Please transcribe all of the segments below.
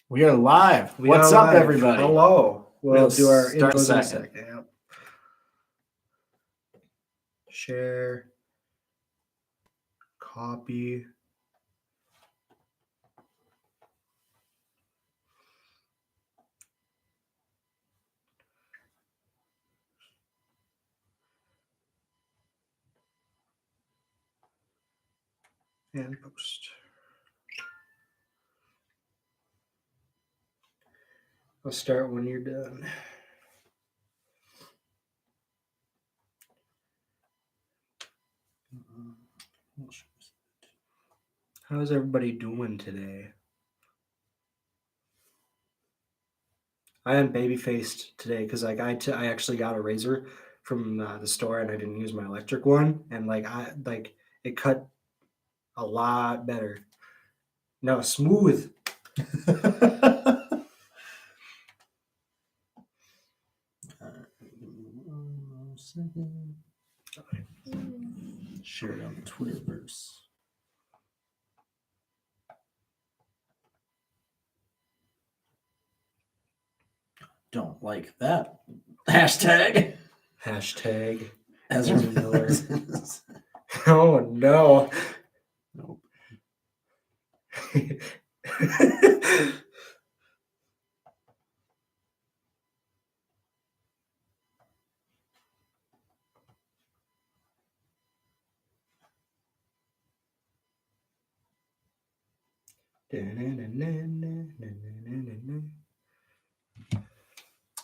We are live. What's up, everybody? Hello. We'll do our start intros in a second. second. Yep. Share. Copy. And post. I'll start when you're done. How's everybody doing today? I am baby-faced today because I actually got a razor from the store and I didn't use my electric one, and it cut a lot better. No, smooth. Share it on the Twitterverse. Don't like that. Hashtag Ezra Miller. Oh no. Nope.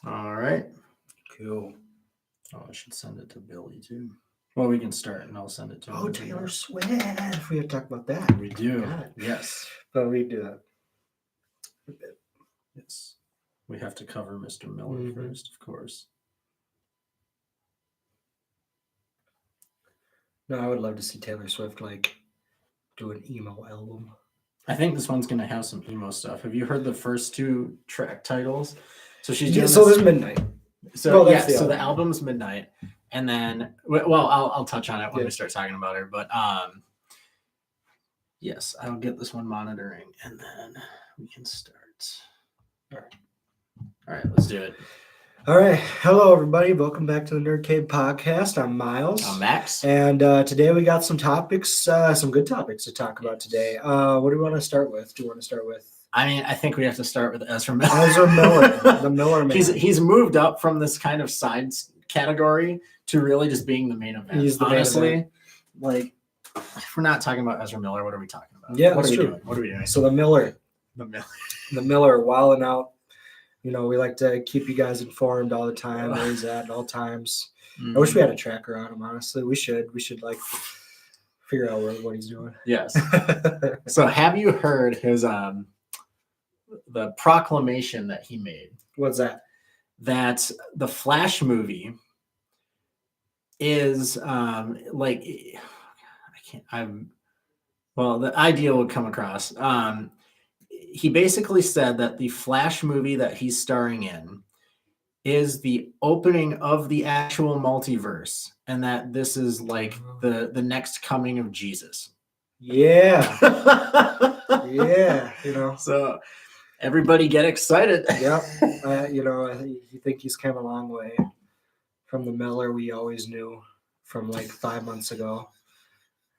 All right. Cool. Oh, I should send it to Billy too. Well, we can start and I'll send it to him. Oh, Taylor Swift. We have to talk about that. We do. God. Yes. But we do that. Yes. We have to cover Mr. Miller first, of course. No, I would love to see Taylor Swift do an emo album. I think this one's gonna have some emo stuff. Have you heard the first two track titles? So she's doing so there's Midnight. So the album's Midnight, and then I'll touch on it when we start talking about her. But yes, I'll get this one monitoring, and then we can start. All right, let's do it. All right. Hello, everybody. Welcome back to the Nerdkave podcast. I'm Miles. I'm Max. And today we got some topics, some good topics to talk about today. What do we want to start with? Do you want to start with? I mean, I think we have to start with Ezra Miller. Ezra Miller, the Miller Man. He's moved up from this kind of side category to really just being the main event. He's the honestly, main event. Like, if we're not talking about Ezra Miller, what are we talking about? Yeah, what that's are we true. doing? What are we doing? So the Miller, wilding out. You know, we like to keep you guys informed all the time, where he's at all times. I wish we had a tracker on him, honestly. We should figure out what he's doing. Yes. So have you heard his the proclamation that he made? What's that? That the Flash movie is the idea would come across. He basically said that the Flash movie that he's starring in is the opening of the actual multiverse, and that this is like the next coming of Jesus. Yeah. Yeah. You know. So everybody get excited. Yep. I think he's come a long way from the Miller we always knew from 5 months ago,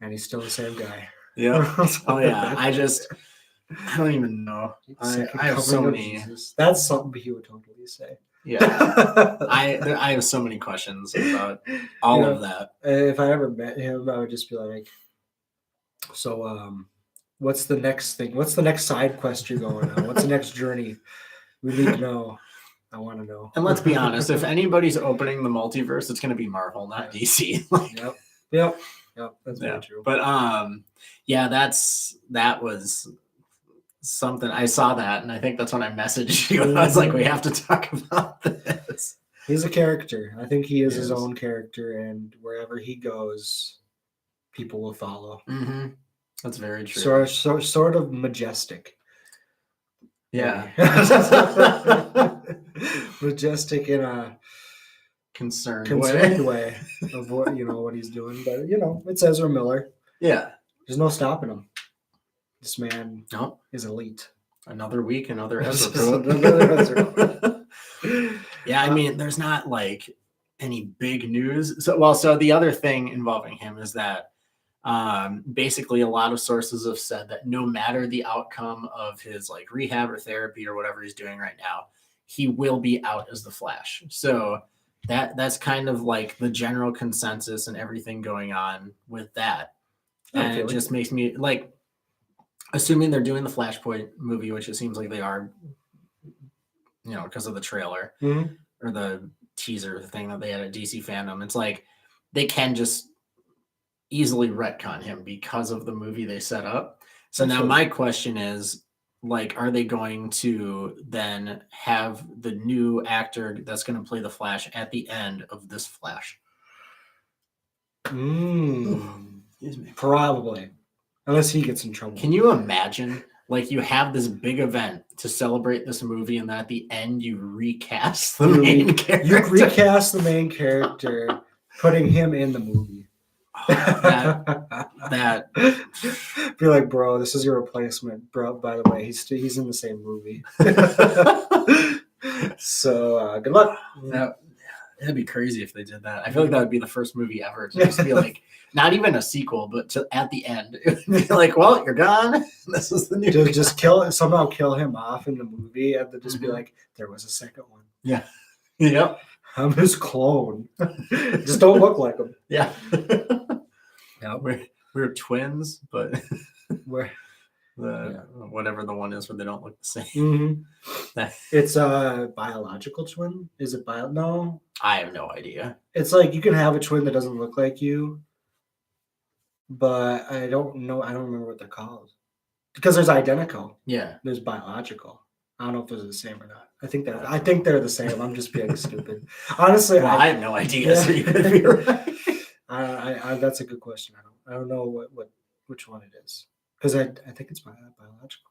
and he's still the same guy. Yeah. Oh yeah. I don't even know. I have so many. That's something he would totally say. Yeah. I have so many questions about all of that. If I ever met him, I would just be like, so what's the next thing? What's the next side quest you're going on? What's the next journey? We need to know. I want to know. And let's be honest, if anybody's opening the multiverse, it's going to be Marvel, not DC. Yep. That's very true. But that was something. I saw that, and I think that's when I messaged you. I was like, we have to talk about this. He's a character. I think he is his own character, and wherever he goes, people will follow. Mm-hmm. That's very true. Sort of majestic. Yeah. Majestic in a concerned way of what he's doing. But it's Ezra Miller. Yeah. There's no stopping him. This man is elite. Another week, another Ezra Just quote. another Ezra. Yeah, I mean, there's not like any big news. So the other thing involving him is that basically a lot of sources have said that no matter the outcome of his like rehab or therapy or whatever he's doing right now, he will be out as the Flash. So that's kind of like the general consensus and everything going on with that. And it just makes me like, assuming they're doing the Flashpoint movie, which it seems like they are, because of the trailer or the teaser thing that they had at DC Fandom. It's like they can just easily retcon him because of the movie they set up. So now my question is, like, are they going to then have the new actor that's going to play the Flash at the end of this Flash? Probably. Unless he gets in trouble. Can you imagine, like, you have this big event to celebrate this movie, and then at the end you recast the main character? You recast the main character, putting him in the movie. That be like, bro, this is your replacement, bro. By the way, he's in the same movie. So good luck. It'd be crazy if they did that. I feel like that would be the first movie ever to just be like, not even a sequel, but at the end, it would be like, well, you're gone. This is the new. Just somehow kill him off in the movie, and then just be like, there was a second one. Yeah. Yep. I'm his clone. Just don't look like him. Yeah. Yeah. We're twins, but whatever the one is where they don't look the same. It's a biological twin. Is it No. I have no idea. It's like you can have a twin that doesn't look like you, but I don't know. I don't remember what they're called. Because there's identical. Yeah. There's biological. I don't know if they're the same or not. I think they're the same. I'm just being stupid. Honestly, I have no idea. So you could be right. That's a good question. I don't know which one it is, because I think it's biological.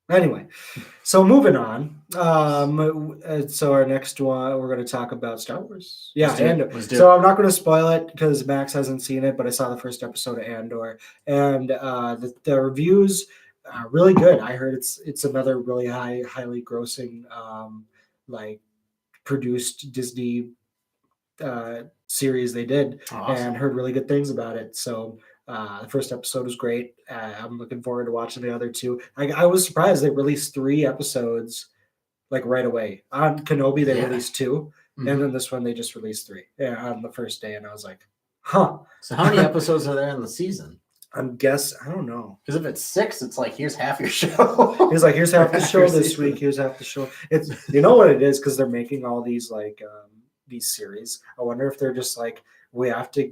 Anyway, so moving on. So our next one, we're going to talk about Star Wars. Yeah, Andor. So I'm not going to spoil it because Max hasn't seen it, but I saw the first episode of Andor, and the reviews are really good. I heard it's another really highly grossing, like produced Disney series they did. Awesome. And heard really good things about it. So the first episode was great. I'm looking forward to watching the other two. I was surprised they released 3 episodes like right away. On Kenobi they released 2, and then this one they just released 3 on the first day, and I was like, huh. So how many episodes are there in the season? I don't know. Because if it's 6, it's like, here's half your show. He's like, here's half the show this week. Here's half the show. It's, you know what it is? Because they're making all these like these series. I wonder if they're just like, we have to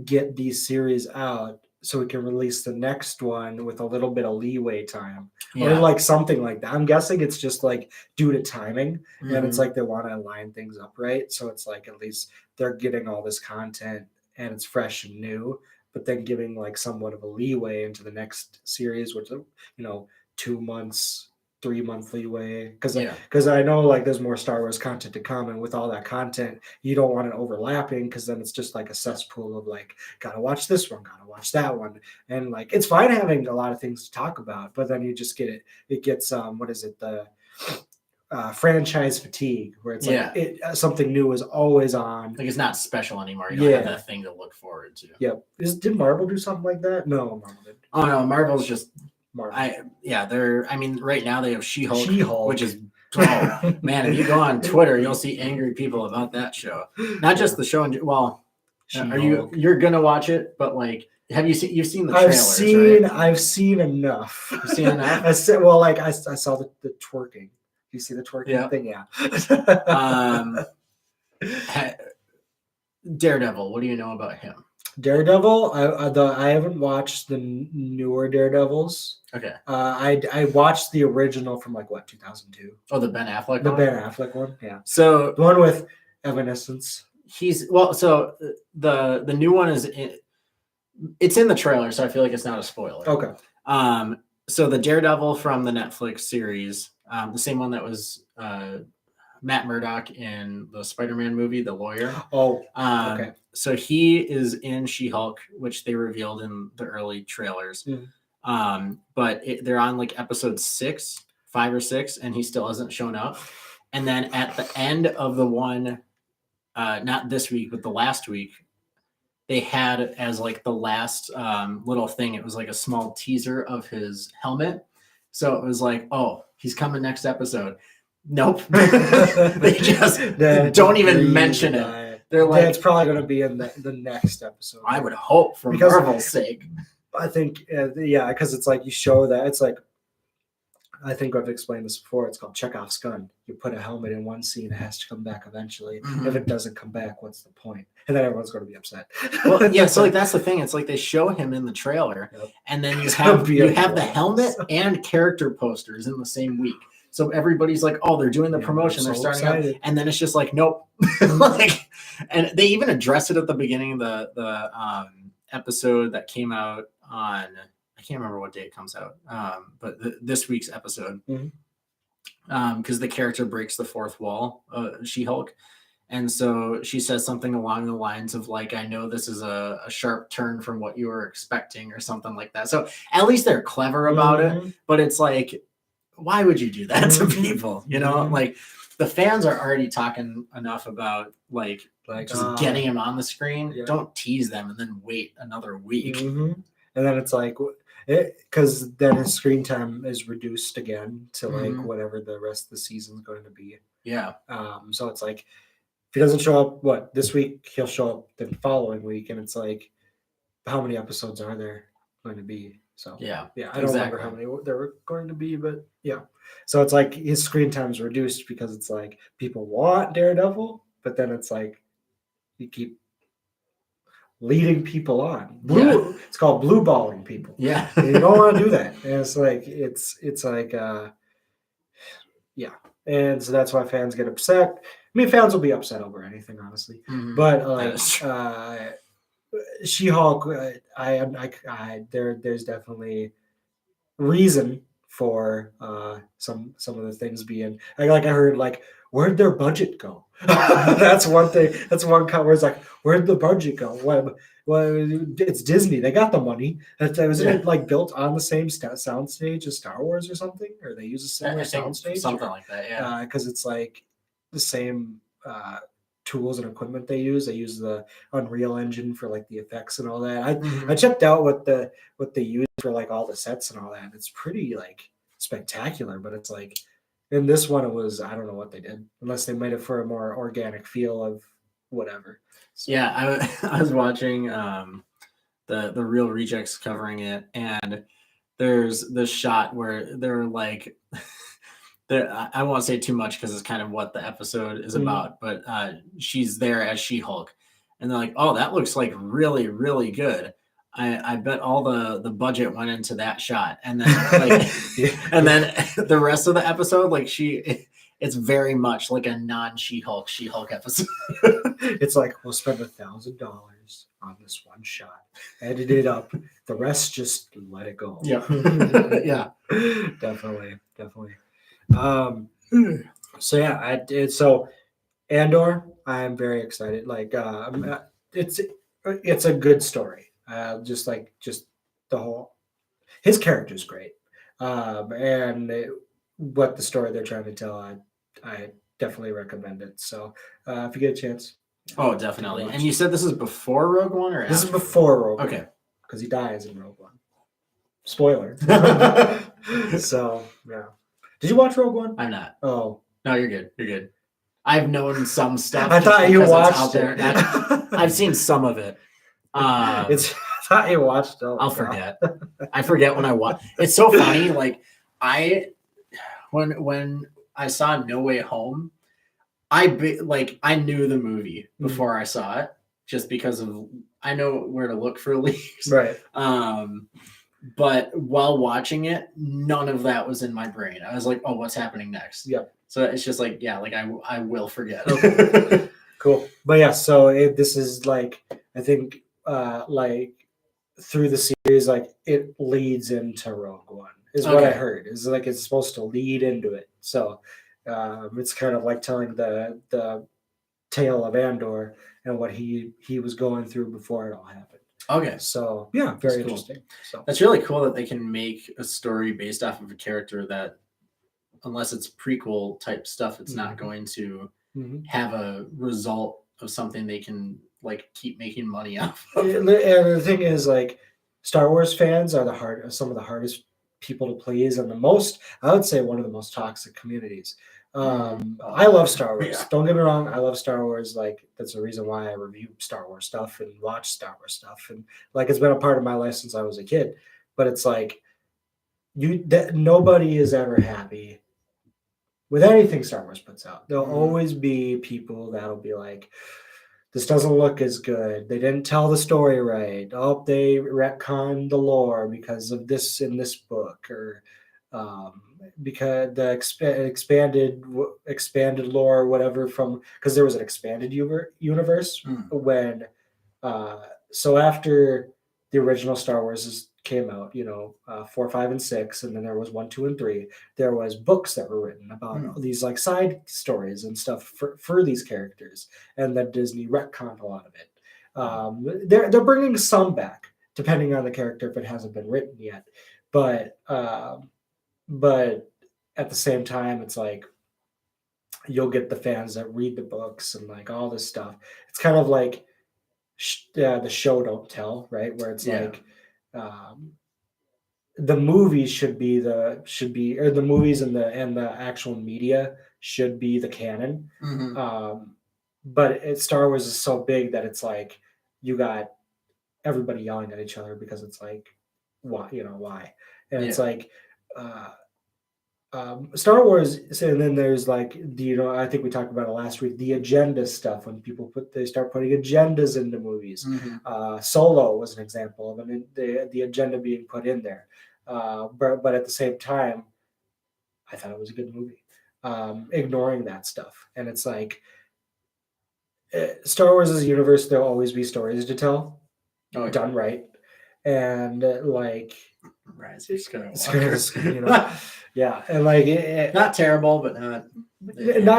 get these series out so we can release the next one with a little bit of leeway time, or like something like that. I'm guessing it's just like due to timing, and it's like they want to line things up right. So it's like at least they're getting all this content and it's fresh and new, but then giving like somewhat of a leeway into the next series, which 2 months, 3-month leeway, because I know like there's more Star Wars content to come, and with all that content you don't want it overlapping, because then it's just like a cesspool of like, gotta watch this one, gotta watch that one, and like it's fine having a lot of things to talk about, but then you just get it gets the franchise fatigue, where it's like something new is always on, like it's not special anymore. You don't have that thing to look forward to. Did Marvel do something like that? No, Marvel didn't. Oh no, Marvel's just Marvel. Right now they have She-Hulk, which is, oh man, if you go on Twitter, you'll see angry people about that show. Not just the show. You're gonna watch it, but like, you've seen the trailers? I've seen enough. You've seen enough? I saw the twerking. You see the twerking thing? Yeah. Daredevil, what do you know about him? Daredevil, I haven't watched the newer Daredevils. Okay. I watched the original from 2002. Oh, the Ben Affleck one? The Ben Affleck one, yeah. So the one with Evanescence. So the new one it's in the trailer, so I feel like it's not a spoiler. Okay. So the Daredevil from the Netflix series, the same one that was Matt Murdock in the Spider-Man movie, the lawyer. Oh, okay. So he is in She-Hulk, which they revealed in the early trailers. But they're on like episode 5 or 6, and he still hasn't shown up. And then at the end of the one, not this week, but the last week, they had as like the last little thing, it was like a small teaser of his helmet. So it was like, oh, he's coming next episode. Nope. They just don't even mention it. They're like, it's probably going to be in the next episode. I would hope, for Marvel's sake. I think, because it's like you show that it's like, I think I've explained this before. It's called Chekhov's gun. You put a helmet in one scene, it has to come back eventually. Mhm. If it doesn't come back, what's the point? And then everyone's going to be upset. Well, yeah. So like that's the thing. It's like they show him in the trailer, and then you have the helmet and character posters in the same week. So everybody's like, "Oh, they're doing the promotion. They're starting up," and then it's just like, "Nope." Like, and they even address it at the beginning of the episode that came out on. I can't remember what day it comes out, but this week's episode, because the character breaks the fourth wall, She-Hulk, and so she says something along the lines of like, "I know this is a sharp turn from what you were expecting," or something like that. So at least they're clever about it, but it's like, why would you do that to people? You know, like the fans are already talking enough about like just getting him on the screen. Yeah. Don't tease them and then wait another week. And then it's like, because then his screen time is reduced again to like whatever the rest of the season is going to be. Yeah. So it's like, if he doesn't show up, this week, he'll show up the following week, and it's like, how many episodes are there going to be? So yeah, I don't remember how many there were going to be, but yeah. So it's like his screen time is reduced because it's like people want Daredevil, but then it's like you keep leading people on. It's called blue balling people. Yeah. And you don't want to do that. And it's like it's like and so that's why fans get upset. I mean, fans will be upset over anything, honestly. But like She-Hulk, there's definitely reason for some of the things being I heard like, where'd their budget go? That's one thing. That's one comment where it's like, where'd the budget go? Well, it's Disney. They got the money. Wasn't it like built on the same soundstage as Star Wars or something? Or they use a similar soundstage? Something like that, yeah. Because it's like the same tools and equipment they use. They use the Unreal Engine for like the effects and all that. I checked out what they use for like all the sets and all that. It's pretty like spectacular, but it's like in this one it was, I don't know what they did, unless they made it for a more organic feel of whatever. So. Yeah, I was watching the Real Rejects covering it, and there's this shot where they're like I won't say too much because it's kind of what the episode is about, but she's there as She-Hulk, and they're like, "Oh, that looks like really, really good. I bet all the budget went into that shot." And then like, and then the rest of the episode, like it's very much like a non-She-Hulk episode. It's like, we'll spend $1,000 on this one shot, edit it up. The rest, just let it go. Yeah, yeah, definitely. So yeah, so Andor, I'm very excited. Like, it's a good story. Just the whole, his character's great, and what the story they're trying to tell, I definitely recommend it. So if you get a chance, oh, definitely. And you said this is before Rogue One, or this after? is before Rogue One? Okay, because he dies in Rogue One. Spoiler. So yeah. Did you watch Rogue One? I'm not. Oh no, you're good. You're good. I've known some stuff. I thought you watched it. I've seen some of it. I thought you watched it. I'll forget. I forget when I watch. It's so funny. Like when I saw No Way Home, I knew the movie before I saw it, just because of I know where to look for leaks. Right. But while watching it, none of that was in my brain. I was like, "Oh, what's happening next?" Yeah. So it's just like, yeah, like I will forget. Okay. Cool. But yeah, so this is like, I think like through the series, like it leads into Rogue One is what I heard. Is like it's supposed to lead into it. So it's kind of like telling the tale of Andor and what he was going through before it all happened. Okay. So yeah, very cool. interesting. So That's really cool that they can make a story based off of a character that, unless it's prequel type stuff, it's not going to have a result of something they can like keep making money off of. And the thing is, like, Star Wars fans are some of the hardest people to please, and I would say one of the most toxic communities. I love Star Wars. Yeah. Don't get me wrong, I love Star Wars. Like, that's the reason why I review Star Wars stuff and watch Star Wars stuff, and like it's been a part of my life since I was a kid. But it's like nobody is ever happy with anything Star Wars puts out. There'll always be people that'll be like, this doesn't look as good. They didn't tell the story right. Oh, they retconned the lore because of this in this book, or because the expanded lore, or whatever, because there was an expanded universe when. So after the original Star Wars came out, 4, 5, and 6, and then there was 1, 2, and 3. There was books that were written about these like side stories and stuff for these characters, and then Disney retconned a lot of it. They're bringing some back, depending on the character if it hasn't been written yet, but at the same time, it's like you'll get the fans that read the books and like all this stuff. It's kind of like the show don't tell, right? Where it's like the movies or the movies and the actual media should be the canon. But Star Wars is so big that it's like you got everybody yelling at each other because it's like why. And it's like Star Wars, and then there's like I think we talked about it last week, the agenda stuff, when they start putting agendas into movies. Solo was an example of the agenda being put in there, but at the same time, I thought it was a good movie, ignoring that stuff. And it's like Star Wars is a universe. There'll always be stories to tell, done right, and like Rise of Skywalker. Yeah, and like not terrible, but not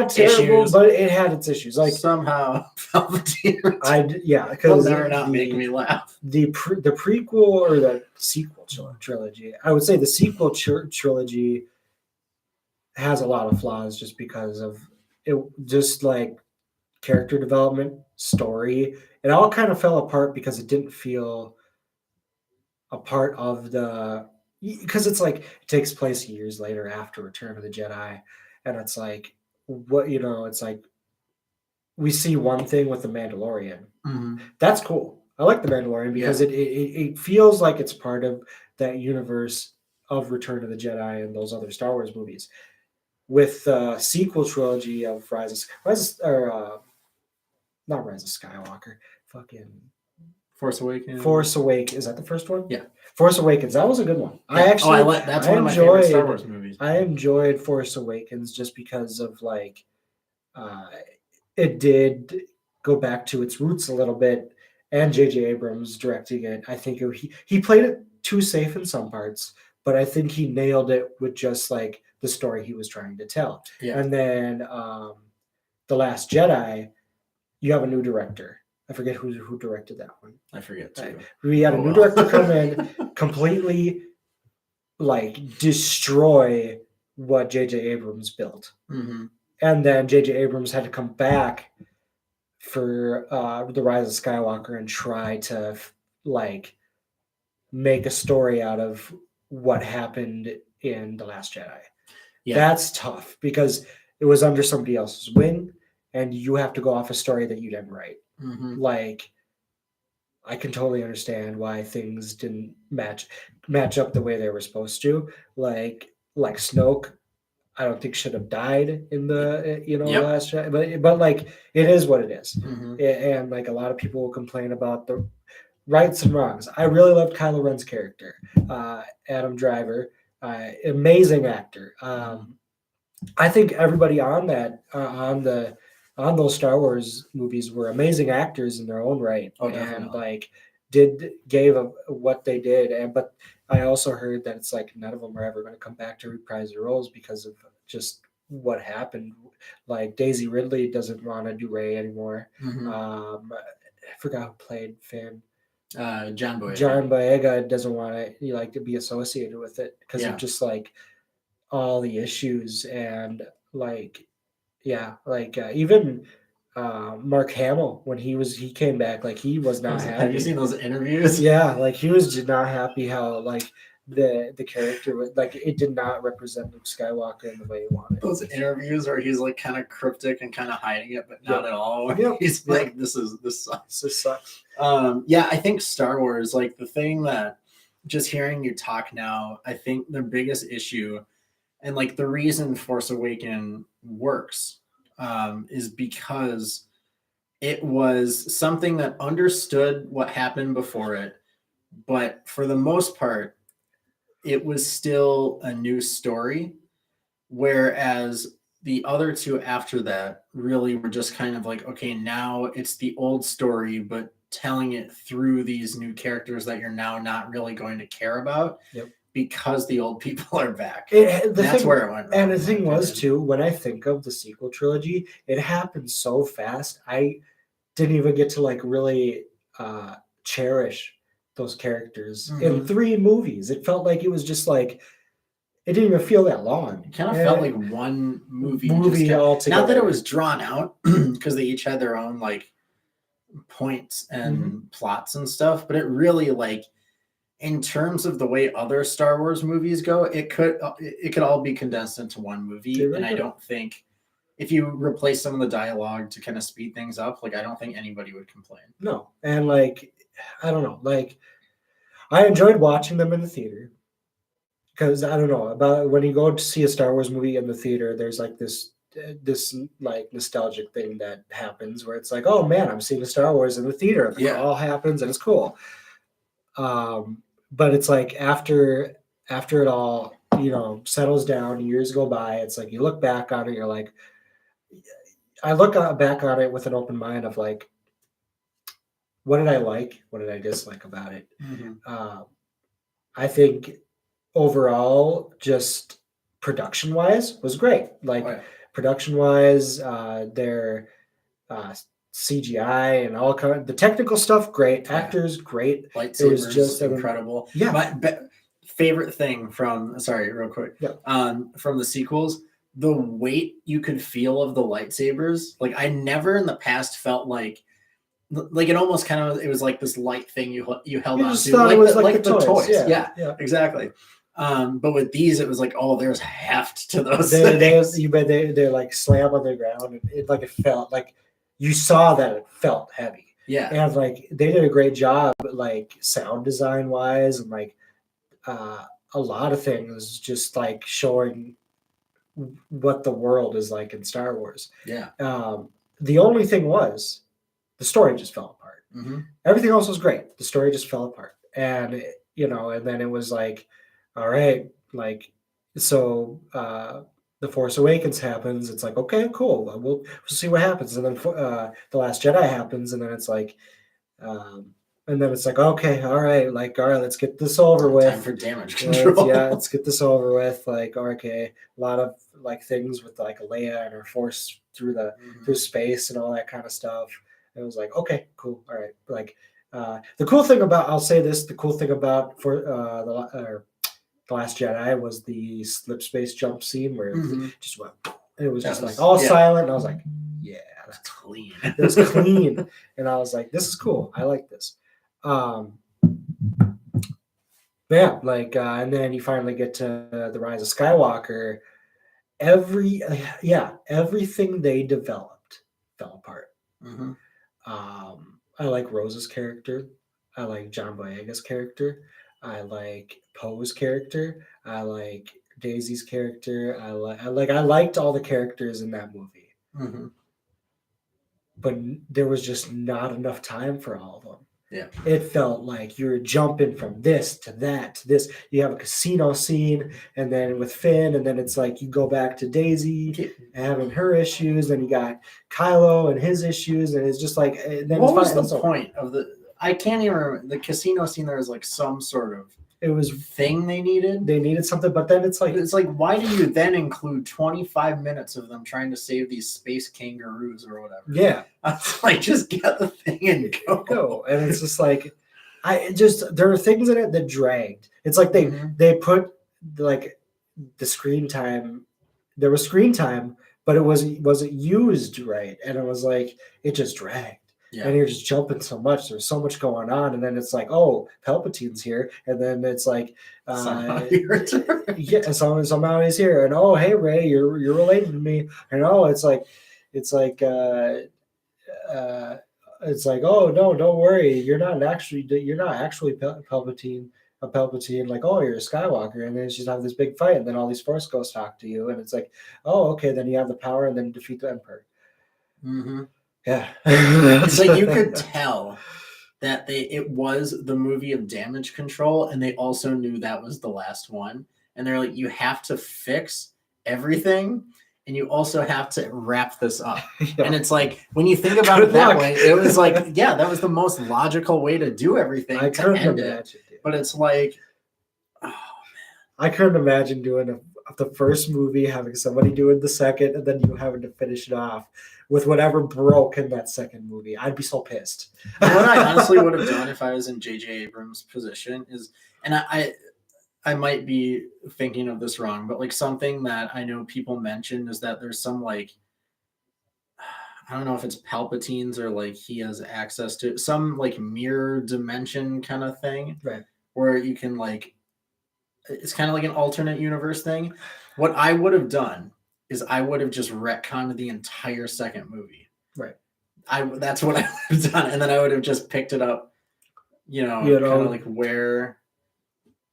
terrible, issues. But it had its issues. Like somehow, because they're not making me laugh. The prequel or the sequel trilogy, I would say the sequel trilogy has a lot of flaws just because of it, just like character development, story. It all kind of fell apart because it didn't feel a part of because it's like it takes place years later after Return of the Jedi, and it's like it's like we see one thing with the Mandalorian. That's cool. I like the Mandalorian because it feels like it's part of that universe of Return of the Jedi and those other Star Wars movies. With the sequel trilogy of not Rise of Skywalker, fucking Force Awakens. Is that the first one? Yeah. Force Awakens. That was a good one. Yeah. That's one of my favorite Star Wars movies. I enjoyed Force Awakens just because of like, it did go back to its roots a little bit, and J.J. Abrams directing it. I think he played it too safe in some parts, but I think he nailed it with just like the story he was trying to tell. Yeah. And then The Last Jedi, you have a new director. I forget who directed that one. I forget too. We had a new director come in, completely like destroy what J.J. Abrams built. And then J.J. Abrams had to come back for The Rise of Skywalker and try to like make a story out of what happened in The Last Jedi. Yeah. That's tough because it was under somebody else's wing, and you have to go off a story that you didn't write. Like, I can totally understand why things didn't match up the way they were supposed to. Like Snoke, I don't think should have died in the Last Jedi, but like it is what it is. And like a lot of people will complain about the rights and wrongs. I really loved Kylo Ren's character, Adam Driver, amazing actor. I think everybody on that on those Star Wars movies were amazing actors in their own right, and like gave what they did. But I also heard that it's like none of them are ever going to come back to reprise their roles because of just what happened. Like Daisy Ridley doesn't want to do Rey anymore. I forgot who played Finn. John Boyega. John Boyega doesn't want to like to be associated with it because Yeah. of just like all the issues and like even Mark Hamill when he came back, like he was not happy. Have you seen those interviews? Yeah, like he was just not happy how like the character was like it did not represent Luke Skywalker in the way he wanted. Those interviews where he's like kind of cryptic and kind of hiding it, but not at all. Yep. He's Yep. like, this sucks. This sucks. Yeah, I think Star Wars, like the thing that just hearing you talk now, I think the biggest issue and like the reason Force Awakens works is because it was something that understood what happened before it, but for the most part, it was still a new story. Whereas the other two after that really were just kind of like, okay, now it's the old story, but telling it through these new characters that you're now not really going to care about. Yep. Because the old people are back. That's where it went wrong. And the thing was, too, when I think of the sequel trilogy, it happened so fast. I didn't even get to like really cherish those characters in 3 movies. It felt like it was just like, it didn't even feel that long. It kind of felt like one movie altogether. Not that it was drawn out because they each had their own like points and plots and stuff, but it really like, in terms of the way other Star Wars movies go, it could all be condensed into one movie. And I don't think if you replace some of the dialogue to kind of speed things up, like I don't think anybody would complain. No. And like, I don't know, like I enjoyed watching them in the theater because I don't know about when you go to see a Star Wars movie in the theater, there's like this like nostalgic thing that happens where it's like, oh man, I'm seeing a Star Wars in the theater. It all happens and it's cool. But it's like after it all, settles down, years go by, it's like you look back on it, you're like, I look back on it with an open mind of like, what did I like? What did I dislike about it? I think overall, just production-wise was great. Like production-wise, their CGI and all kind of the technical stuff, great. Actors, great. Lightsabers, it was just incredible. Yeah. My favorite thing from real quick. Yeah. From the sequels, the weight you could feel of the lightsabers. Like I never in the past felt like it almost kind of it was like this light thing you held on to, like the toys. Yeah, exactly. But with these, it was like, oh, there's heft to those. They like slam on the ground, and it felt like. You saw that it felt heavy. Yeah. And like they did a great job like sound design wise and like a lot of things just like showing what the world is like in Star Wars. Yeah. The only thing was the story just fell apart. Everything else was great. The story just fell apart. And and then it was like, all right, like so The Force Awakens happens. It's like, okay, cool. We'll see what happens. And then The Last Jedi happens. And then it's like, okay, all right, let's get this over with. Time for damage control. Let's get this over with. Like, okay, a lot of like things with like Leia and her Force through through space and all that kind of stuff. It was like, okay, cool, all right. Like, the cool thing about The Last Jedi was the slip space jump scene where it just went. It was just like all silent. And I was like, yeah, that's clean. It was clean. And I was like, this is cool. I like this. Yeah, like, and then you finally get to the Rise of Skywalker. Everything they developed fell apart. I like Rose's character. I like John Boyega's character. I like Poe's character. I like Daisy's character. I liked all the characters in that movie. But there was just not enough time for all of them. Yeah. It felt like you were jumping from this to that to this. You have a casino scene, and then with Finn, and then it's like you go back to Daisy having her issues, and you got Kylo and his issues, and it's just like. What was the point of the? I can't even remember the casino scene. There was like some sort of thing they needed. They needed something, but then it's like why do you then include 25 minutes of them trying to save these space kangaroos or whatever? Yeah, I was like, just get the thing and go. And it's just like, there are things in it that dragged. It's like Mhm. they put like the screen time. There was screen time, but it wasn't used right, and it was like it just dragged. Yeah. And you're just jumping so much. There's so much going on, and then it's like, oh, Palpatine's here, and then it's like, Somehow he returned. yeah, somehow he's here, and oh, hey Ray, you're related to me, and oh, it's like, uh, it's like, oh no, don't worry, you're not actually Palpatine, a Palpatine. Like, oh, you're a Skywalker, and then she's have this big fight, and then all these Force ghosts talk to you, and it's like, oh, okay, then you have the power, and then defeat the Emperor. Mm-hmm. Yeah, it's like you could tell that it was the movie of damage control, and they also knew that was the last one, and they're like, you have to fix everything, and you also have to wrap this up. Yeah. And it's like, when you think about it that way, it was like, yeah, that was the most logical way to do everything. I to couldn't end imagine it. But it's like, I couldn't imagine doing the first movie, having somebody doing the second, and then you having to finish it off with whatever broke in that second movie. I'd be so pissed. What I honestly would have done if I was in J.J. Abrams' position is, and I might be thinking of this wrong, but like something that I know people mention is that there's some like, I don't know if it's Palpatine's or like he has access to some like mirror dimension kind of thing, right? Where you can like, it's kind of like an alternate universe thing. What I would have done is I would have just retconned the entire second movie. Right. That's what I would have done, and then I would have just picked it up, kind of like where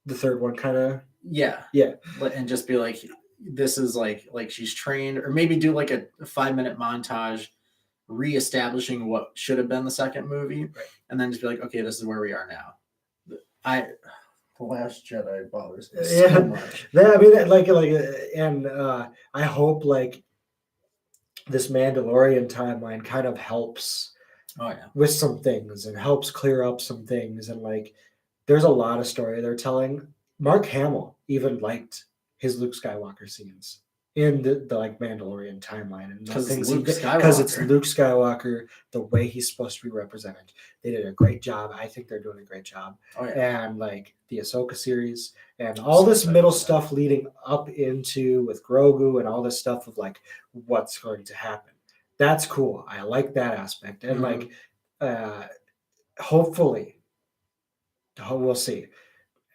the third one kind of. Yeah. And just be like, this is like she's trained, or maybe do like a 5-minute montage reestablishing what should have been the second movie, right. And then just be like, okay, this is where we are now. The Last Jedi bothers me so much. I mean, and I hope like this Mandalorian timeline kind of helps with some things and helps clear up some things, and like there's a lot of story they're telling. Mark Hamill even liked his Luke Skywalker scenes in the like Mandalorian timeline, and because it's Luke Skywalker, the way he's supposed to be represented. They did a great job. I think they're doing a great job. And like the Ahsoka series and all this middle stuff leading up into with Grogu and all this stuff of like what's going to happen. That's cool. I like that aspect. And like hopefully we'll see.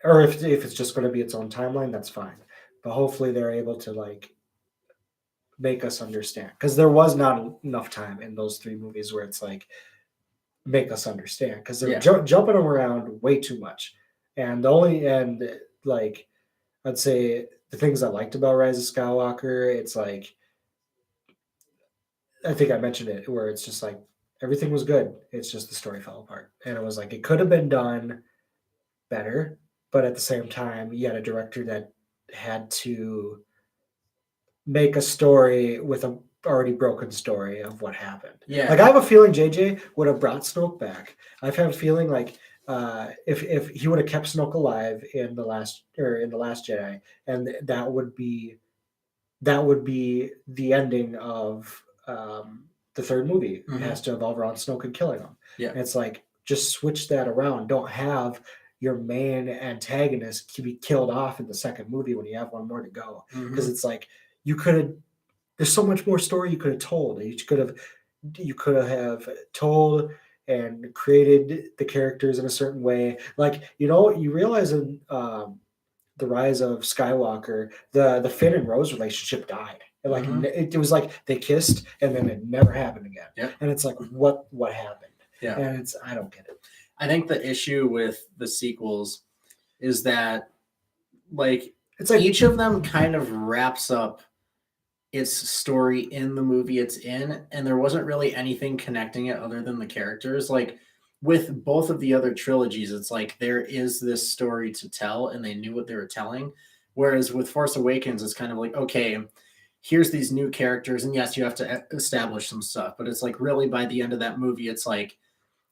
Or if it's just going to be its own timeline, that's fine. But hopefully they're able to like make us understand, because there was not enough time in those 3 movies where it's like make us understand, because they're jumping around way too much. And like I'd say the things I liked about Rise of Skywalker, it's like I think I mentioned it, where it's just like everything was good, it's just the story fell apart, and it was like it could have been done better, but at the same time you had a director that had to make a story with a already broken story of what happened. Yeah. Like I have a feeling JJ would have brought Snoke back. I've had a feeling like if he would have kept Snoke alive in the last Jedi, and that would be the ending of the third movie. It has to evolve around Snoke and killing him. Yeah. And it's like just switch that around. Don't have your main antagonist to be killed off in the second movie when you have one more to go. Because it's like you could have. There's so much more story you could have told. You could have told and created the characters in a certain way. Like you realize in the Rise of Skywalker, the Finn and Rose relationship died. And like it was like they kissed and then it never happened again. Yep. And it's like what happened? Yeah. And I don't get it. I think the issue with the sequels is that like it's like each of them kind of wraps up its story in the movie it's in, and there wasn't really anything connecting it other than the characters. Like with both of the other trilogies, it's like there is this story to tell and they knew what they were telling. Whereas with Force Awakens, it's kind of like, okay, here's these new characters, and yes, you have to establish some stuff, but it's like really by the end of that movie, it's like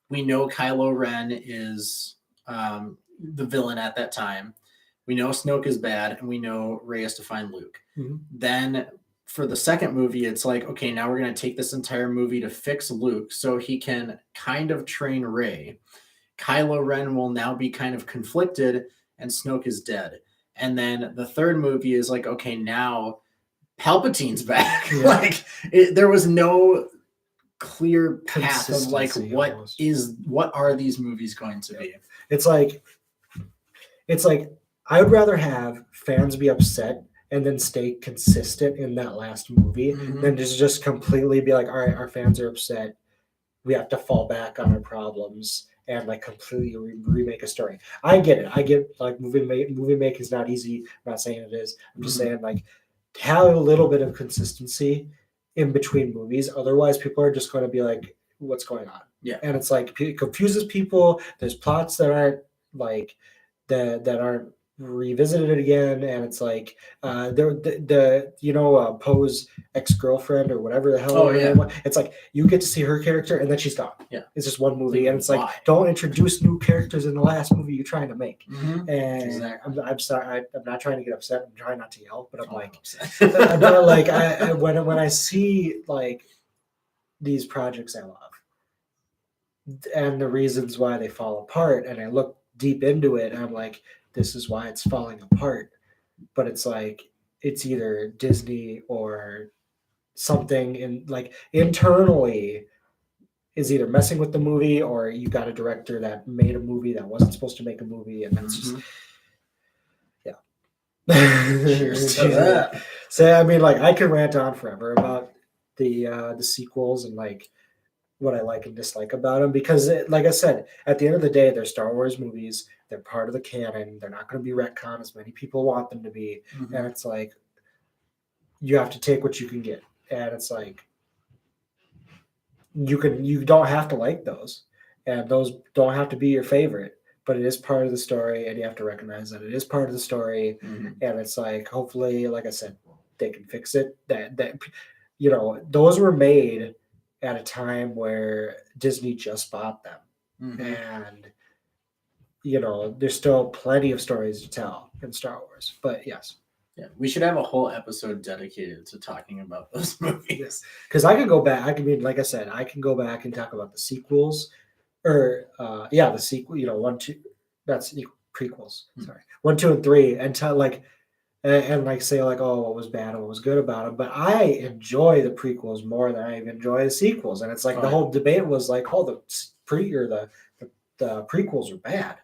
we know Kylo Ren is the villain at that time. We know Snoke is bad, and we know Rey has to find Luke. Then for the second movie, it's like, okay, now we're going to take this entire movie to fix Luke so he can kind of train Rey. Kylo Ren will now be kind of conflicted and Snoke is dead. And then the third movie is like, okay, now Palpatine's back. Yeah. Like there was no clear path of like Consistency what almost. are these movies going to be? It's like I would rather have fans be upset and then stay consistent in that last movie than just completely be like, all right, our fans are upset. We have to fall back on our problems and like completely remake a story. I get it. I get like movie making is not easy. I'm not saying it is. I'm just saying like have a little bit of consistency in between movies. Otherwise, people are just going to be like, what's going on? Yeah. And it's like it confuses people. There's plots that aren't like that aren't revisited again, and it's like Poe's ex-girlfriend or whatever the hell her name was. It's like you get to see her character and then she's gone. Yeah, it's just one movie, like, and it's why? like don't introduce new characters in the last movie you're trying to make. And Exactly. I'm sorry, I'm not trying to get upset. I'm trying not to yell, but I'm like, upset. not like when I see like these projects I love and the reasons why they fall apart, and I look deep into it, and I'm like, this is why it's falling apart. But it's like it's either Disney or something in like internally is either messing with the movie, or you got a director that made a movie that wasn't supposed to make a movie, and that's just Cheers to that. So I mean, like I could rant on forever about the sequels and like what I like and dislike about them, because like I said, at the end of the day, they're Star Wars movies. They're part of the canon. They're not going to be retcon as many people want them to be. And it's like you have to take what you can get. And it's like you don't have to like those, and those don't have to be your favorite, but it is part of the story, and you have to recognize that it is part of the story. And it's like hopefully, like I said, they can fix it. That those were made at a time where Disney just bought them. And there's still plenty of stories to tell in Star Wars. But yes. Yeah, we should have a whole episode dedicated to talking about those movies. Because I can go back. I mean, like I said, I can go back and talk about the sequels, or the sequel. 1, 2. That's prequels. Sorry, 1, 2, and 3, and tell like. And like say like, oh, what was bad and what was good about them. But I enjoy the prequels more than I enjoy the sequels. And it's like the whole debate was like, oh, the prequels are bad.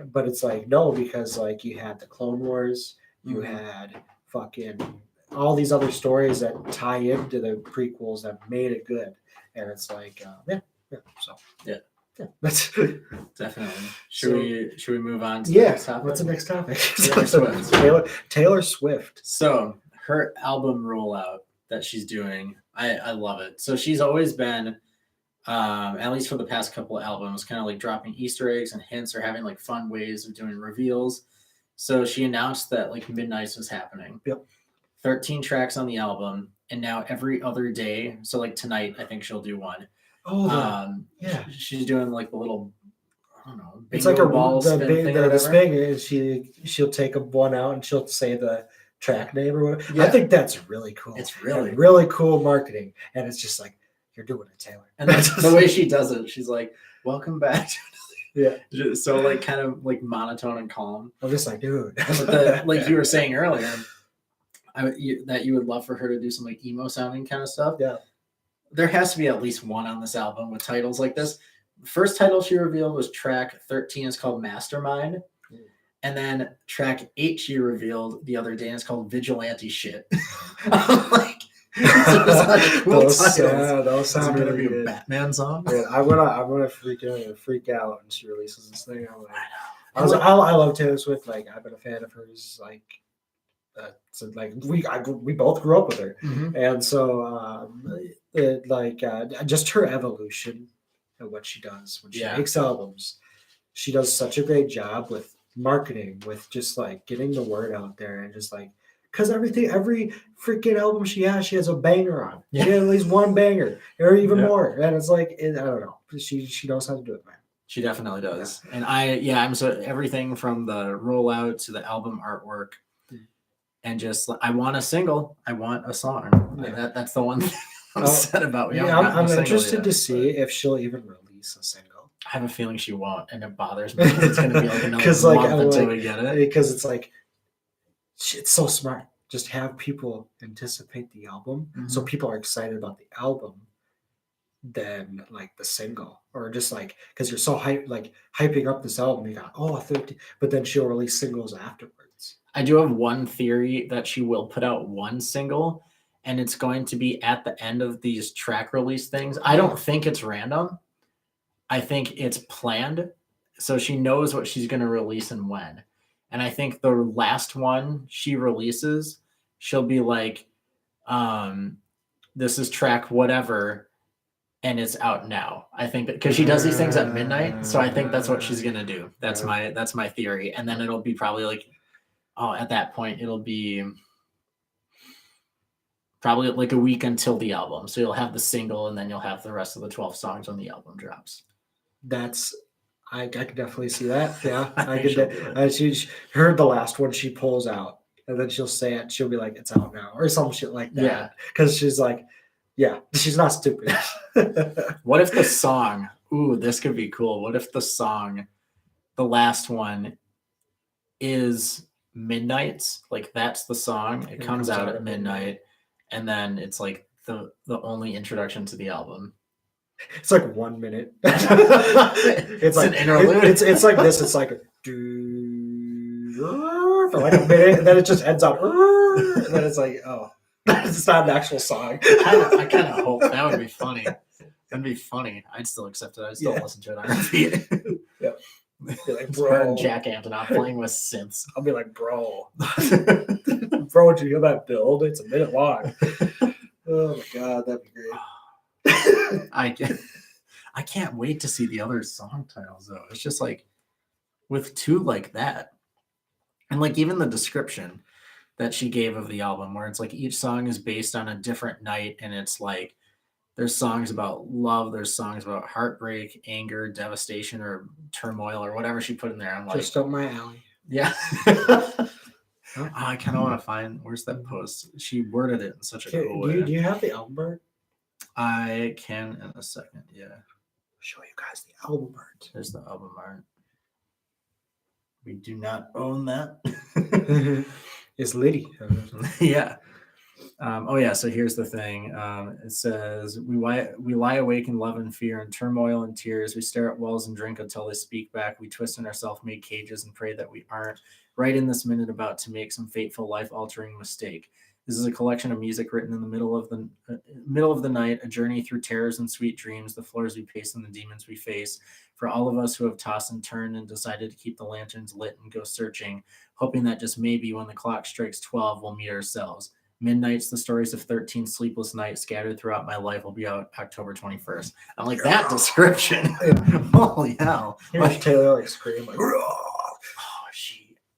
But it's like, no, because like you had the Clone Wars, you had fucking all these other stories that tie into the prequels that made it good. And it's like, that's definitely. Should we move on to the next topic? What's the next topic? Taylor Swift. So her album rollout that she's doing, I love it. So she's always been, at least for the past couple of albums, kind of like dropping Easter eggs and hints or having like fun ways of doing reveals. So she announced that like Midnights was happening. 13 tracks on the album, and now every other day. So like tonight, I think she'll do one. She's doing like the little, I don't know, it's like the spin, and she'll take one out and she'll say the track name or whatever. I think that's really cool. It's really really cool marketing, and it's just like you're doing it, Taylor. And that's the way she does it. She's like, "Welcome back." So like kind of like monotone and calm. I'm just like, dude. But like you were saying earlier, that you would love for her to do some like emo sounding kind of stuff. Yeah. There has to be at least one on this album with titles like this. First title she revealed was track 13. It's called Mastermind. And then track 8 she revealed the other day, and it's called Vigilante Shit. I'm like, those sound going to be good. a Batman song. Yeah, I'm gonna freak out when she releases this thing. I love Taylor Swift. Like I've been a fan of hers. Like so like we both grew up with her, and so just her evolution and what she does when she makes albums. She does such a great job with marketing, with just like getting the word out there, and just like because every freaking album she has a banger on. She has at least one banger or even more, and it's like I don't know. She knows how to do it, man. She definitely does, and I'm so everything from the rollout to the album artwork. And just, I want a single. I want a song. That's the one thing I'm sad about. I'm interested to see if she'll even release a single. I have a feeling she won't, and it bothers me. It's going to be like another 'Cause, like, month I'm until like- we get it. because it's like it's so smart. Just have people anticipate the album, so Mhm. people are excited about the album than like the single, or just like because you're so hyping up this album. You got 13, but then she'll release singles afterwards. I do have one theory that she will put out one single, and it's going to be at the end of these track release things. I don't think it's random. I think it's planned. So she knows what she's going to release and when. And I think the last one she releases, she'll be like, this is track whatever, and it's out now. I think that because she does these things at midnight. So I think that's what she's going to do. That's my theory. And then it'll be probably like, at that point, it'll be probably like a week until the album. So you'll have the single, and then you'll have the rest of the 12 songs when the album drops. I could definitely see that. Yeah, I I think she'll do could. She heard the last one she pulls out, and then she'll say it. She'll be like, "It's out now," or some shit like that. Yeah. Because she's like, yeah, she's not stupid. What if the song? Ooh, this could be cool. What if the song, the last one, is Midnight's? Like that's the song. It comes out at midnight, and then it's like the only introduction to the album. It's like 1 minute. It's like an interlude. It's like this. It's like for like a minute, and then it just ends on. And then it's like, oh, it's not an actual song. I kind of hope that would be funny. That'd be funny. I'd still accept it. I'd still listen to it on repeat. Yep. Be like, It's her bro. and Jack Antonoff playing with synths. I'll be like, bro. Bro, did you hear that build? It's a minute long. Oh my god, that'd be great. I can't wait to see the other song titles though. It's just like with two like that. And like even the description that she gave of the album, where it's like each song is based on a different night, and it's like there's songs about love, there's songs about heartbreak, anger, devastation, or turmoil, or whatever she put in there. I'm like, Just up my alley. yeah. I kind of want to find where's that post. She worded it in such a cool way. Do you have the album art? I can in a second. Yeah. Show you guys the album art. There's the album art. We do not own that. It's Liddy. Yeah. So here's the thing. It says, we lie awake in love and fear and turmoil and tears. We stare at walls and drink until they speak back. We twist in our self-made cages and pray that we aren't right in this minute about to make some fateful life-altering mistake. This is a collection of music written in the middle of the night, a journey through terrors and sweet dreams, the floors we pace and the demons we face. For all of us who have tossed and turned and decided to keep the lanterns lit and go searching, hoping that just maybe when the clock strikes 12, we'll meet ourselves. Midnights, the stories of 13 sleepless nights scattered throughout my life will be out October 21st. I'm like, that description. Holy hell. Here's Taylor like scream like,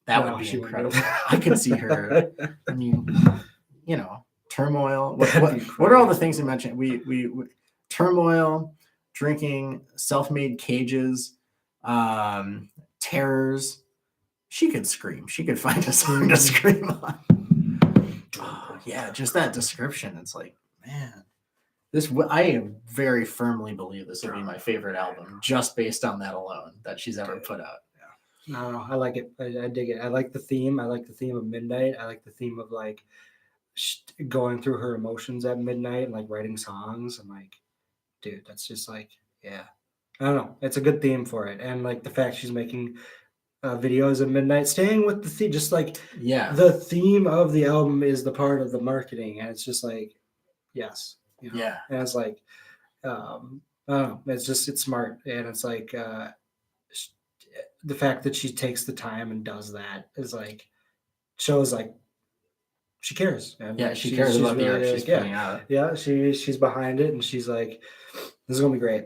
that would be incredible. I could see her. I mean, turmoil. What are all the things you mentioned? We turmoil, drinking, self-made cages, terrors. She could scream. She could find a song to scream on. Yeah, just that description. It's like, man, I very firmly believe this will be my favorite album, just based on that alone that she's ever put out. I don't know. I like it. I dig it. I like the theme. I like the theme of midnight. I like the theme of like going through her emotions at midnight and like writing songs. And like, dude, that's just like, yeah. I don't know. It's a good theme for it. And like the fact she's making videos at midnight, staying with the theme, just like, yeah, the theme of the album is the part of the marketing. And it's just like, yes. Yeah. And it's like, I don't know. It's smart. And it's like, the fact that she takes the time and does that is like shows like she cares. And yeah, she cares about the art she's putting out. Yeah, she's behind it, and she's like, "This is gonna be great."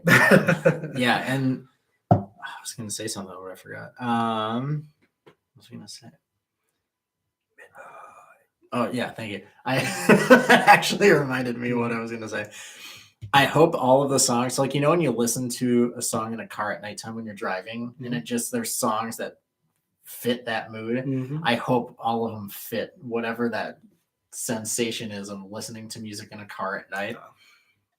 Yeah, and I was gonna say something, but I forgot. What was I gonna say? Oh yeah, thank you. That actually reminded me what I was gonna say. I hope all of the songs, like, when you listen to a song in a car at nighttime when you're driving, and there's songs that fit that mood. Mm-hmm. I hope all of them fit whatever that sensation is of listening to music in a car at night.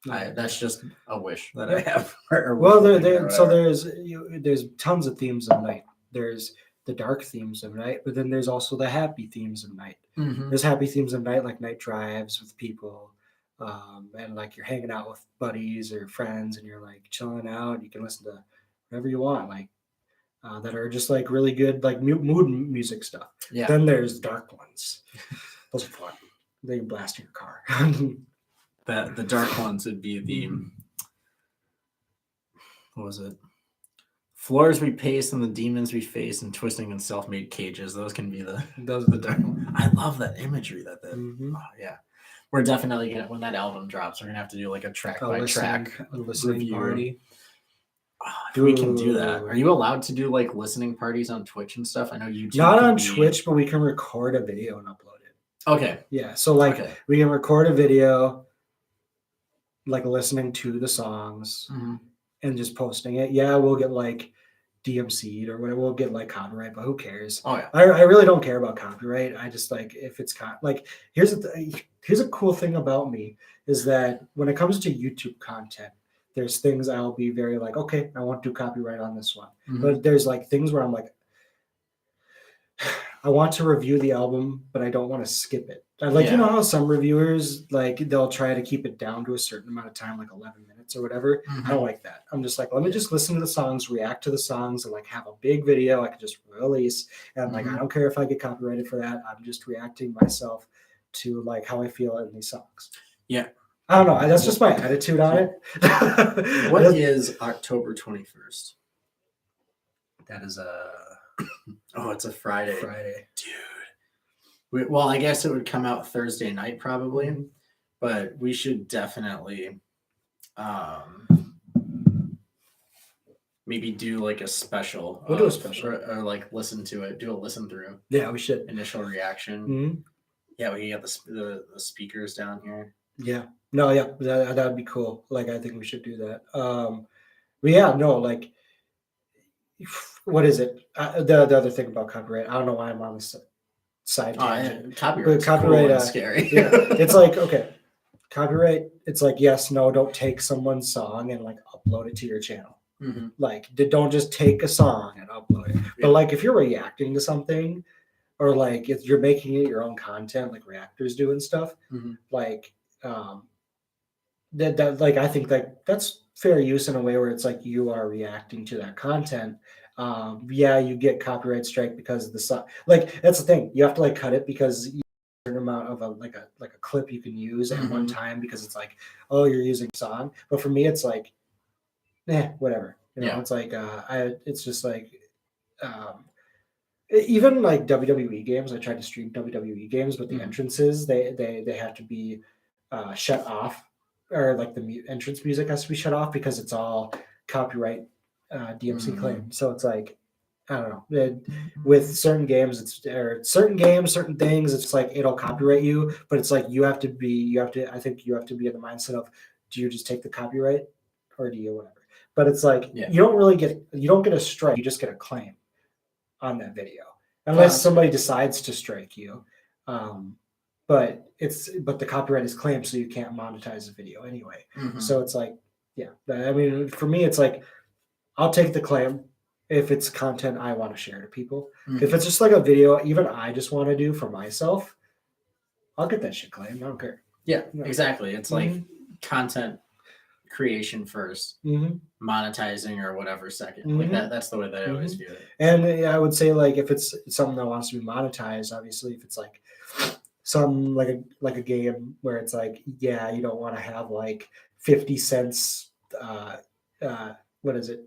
That's just a wish that I have. Well, there's tons of themes of night. There's the dark themes of night, but then there's also the happy themes of night. Mm-hmm. There's happy themes of night, like night drives with people, and like you're hanging out with buddies or friends, and you're like chilling out. You can listen to whatever you want, like that are just like really good, like mood music stuff. Yeah. Then there's dark ones. Those are fun. They blast in your car. The dark ones would be the what was it? Floors we pace and the demons we face and twisting in self-made cages. Those can be those are the dark ones. I love that imagery that Mhm. oh yeah. We're definitely gonna, when that album drops, we're gonna have to do like a track by track listening review. Party. Oh, if we can do that. Are you allowed to do like listening parties on Twitch and stuff? I know YouTube. Not on Twitch, but we can record a video and upload it. Okay. Yeah. So like we can record a video, like listening to the songs and just posting it. Yeah, we'll get like DMC'd or whatever. We'll get like copyright, but who cares? Oh yeah. I really don't care about copyright. I just like if it's like here's a cool thing about me is that when it comes to YouTube content, there's things I'll be very like, okay, I won't do copyright on this one. But there's like things where I'm like, I want to review the album, but I don't want to skip it. You know how some reviewers, like they'll try to keep it down to a certain amount of time, like 11 minutes or whatever. I don't like that. I'm just like, let me just listen to the songs, react to the songs, and like have a big video I can just release. And like, I don't care if I get copyrighted for that. I'm just reacting myself to like how I feel in these songs. Yeah. I don't know. That's just my attitude on it. What is October 21st? That is it's a Friday. Dude. Well, I guess it would come out Thursday night probably, but we should definitely maybe do like a special. We'll do a special. Or like listen to it, do a listen through. Yeah, we should. Initial reaction. Yeah, we got the speakers down here. Yeah. No, yeah, that would be cool. Like, I think we should do that. But yeah, no, like, what is it? The other thing about copyright, I don't know why I'm on this side tangent. Copyright, cool and scary. Yeah, it's like, okay, copyright. It's like, yes, no, don't take someone's song and like upload it to your channel. Like, don't just take a song and upload it. But like, if you're reacting to something, or like if you're making it your own content, like reactors do and stuff, like. That like I think that that's fair use in a way where it's like you are reacting to that content. Yeah, you get copyright strike because of the song. Like that's the thing, you have to like cut it because you have a certain amount of a clip you can use at one time because it's like, oh, you're using a song. But for me, it's like, whatever. You know, it's like it's just like even like WWE games. I tried to stream WWE games, but the entrances they have to be shut off. Or like the entrance music has to be shut off because it's all copyright DMC claim. So it's like, I don't know. With certain games, certain things, it's like it'll copyright you, but it's like I think you have to be in the mindset of, do you just take the copyright or do you whatever? But it's like you don't get a strike, you just get a claim on that video. Unless somebody decides to strike you. But the copyright is claimed, so you can't monetize the video anyway. So it's like, I mean, for me, it's like, I'll take the claim if it's content I want to share to people. If it's just like a video, even I just want to do for myself, I'll get that shit claimed. I don't care. Yeah, exactly. It's like content creation first, monetizing or whatever second. Like that's the way that I always view it. And I would say like if it's something that wants to be monetized, obviously, if it's like some like a game where it's like, yeah, you don't want to have like 50 cents what is it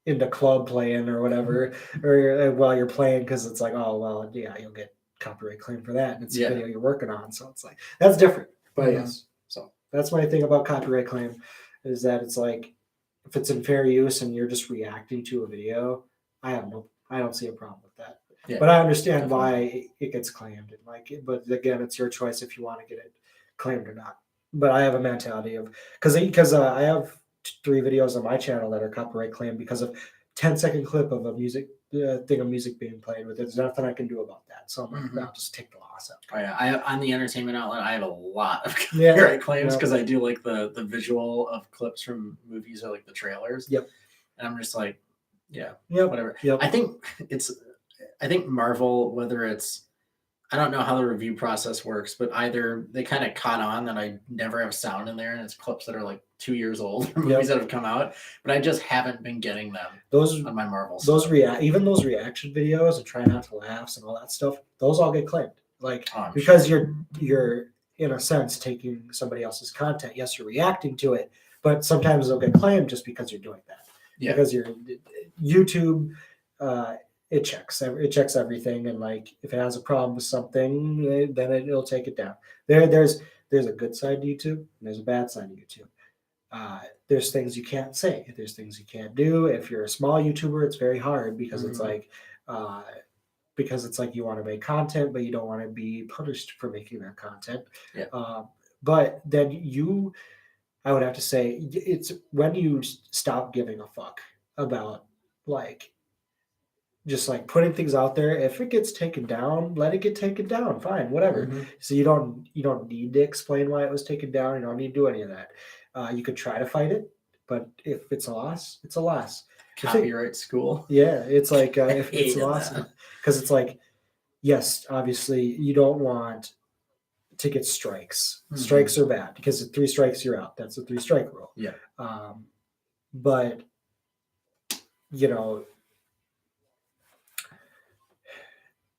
in the club playing or whatever or while you're playing because it's like, oh well, yeah, you'll get copyright claim for that and it's a video you're working on, so it's like that's different. But yes, so that's my thing about copyright claim is that it's like if it's in fair use and you're just reacting to a video, I don't see a problem with that. Yeah, but I understand why it gets claimed, and like, but again, it's your choice if you want to get it claimed or not. But I have a mentality of because I have 3 videos on my channel that are copyright claimed because of 10-second clip of a music thing of music being played with it. There's nothing I can do about that. So I'm like, no, just take the loss out. Oh yeah, on the entertainment outlet, I have a lot of Yeah, copyright claims yeah. because I do like the visual of clips from movies or like the trailers. Yep. And I'm just like, yeah, Yep. whatever. Yep. I think Marvel, whether it's, I don't know how the review process works, but either they kind of caught on that I never have sound in there and it's clips that are like 2 years old from movies that have come out, but I just haven't been getting them on my Marvel stuff. Even those reaction videos and try not to laugh and all that stuff, those all get claimed. Like, Oh, because you're in a sense taking somebody else's content. Yes, you're reacting to it, but sometimes they'll get claimed just because you're doing that. Yeah. Because you're YouTube, it checks everything, and like if it has a problem with something, then it'll take it down. There's a good side to YouTube and there's a bad side to YouTube. There's things you can't say. There's things you can't do. If you're a small YouTuber, it's very hard because it's like you want to make content, but you don't want to be punished for making that content. Yeah. But then I would have to say, it's when you stop giving a fuck about like just like putting things out there. If it gets taken down, let it get taken down. Fine, whatever. Mm-hmm. So you don't need to explain why it was taken down. You don't need to do any of that. You could try to fight it, but if it's a loss, it's a loss. Copyright school. Yeah, it's like if it's a loss, because it's like, yes, obviously you don't want to get strikes. Mm-hmm. Strikes are bad because at 3 strikes you're out. That's a 3-strike rule. Yeah. But you know,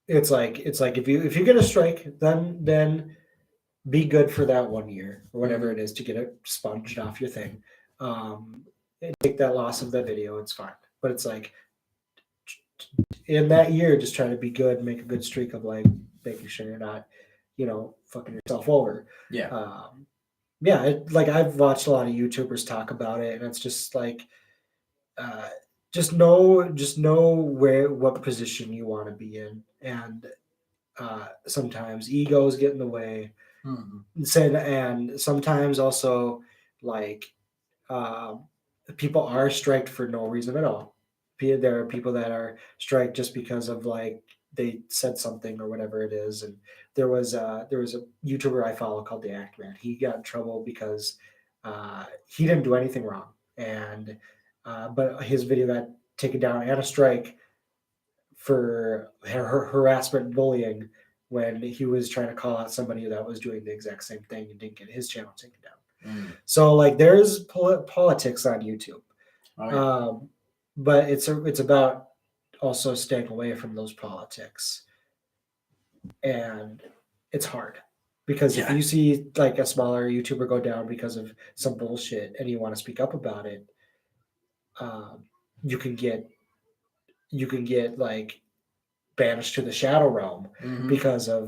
it's like if you get a strike, then be good for that 1 year or whatever it is to get it sponged off your thing. Take that loss of that video, it's fine. But it's like in that year, just try to be good, make a good streak of like making sure you're not, fucking yourself over. Yeah. Like I've watched a lot of YouTubers talk about it, and it's just like, just know what position you want to be in, and sometimes egos get in the way. Mm-hmm. And sometimes also like people are striked for no reason at all. There are people that are striked just because of like they said something or whatever it is. And there was a YouTuber I follow called the Act Man. He got in trouble because he didn't do anything wrong, and but his video got taken down and a strike for harassment and bullying when he was trying to call out somebody that was doing the exact same thing and didn't get his channel taken down. So like there's politics on YouTube. Oh, yeah. But it's about also staying away from those politics. And it's hard because if you see like a smaller YouTuber go down because of some bullshit and you want to speak up about it, you can get like banished to the shadow realm because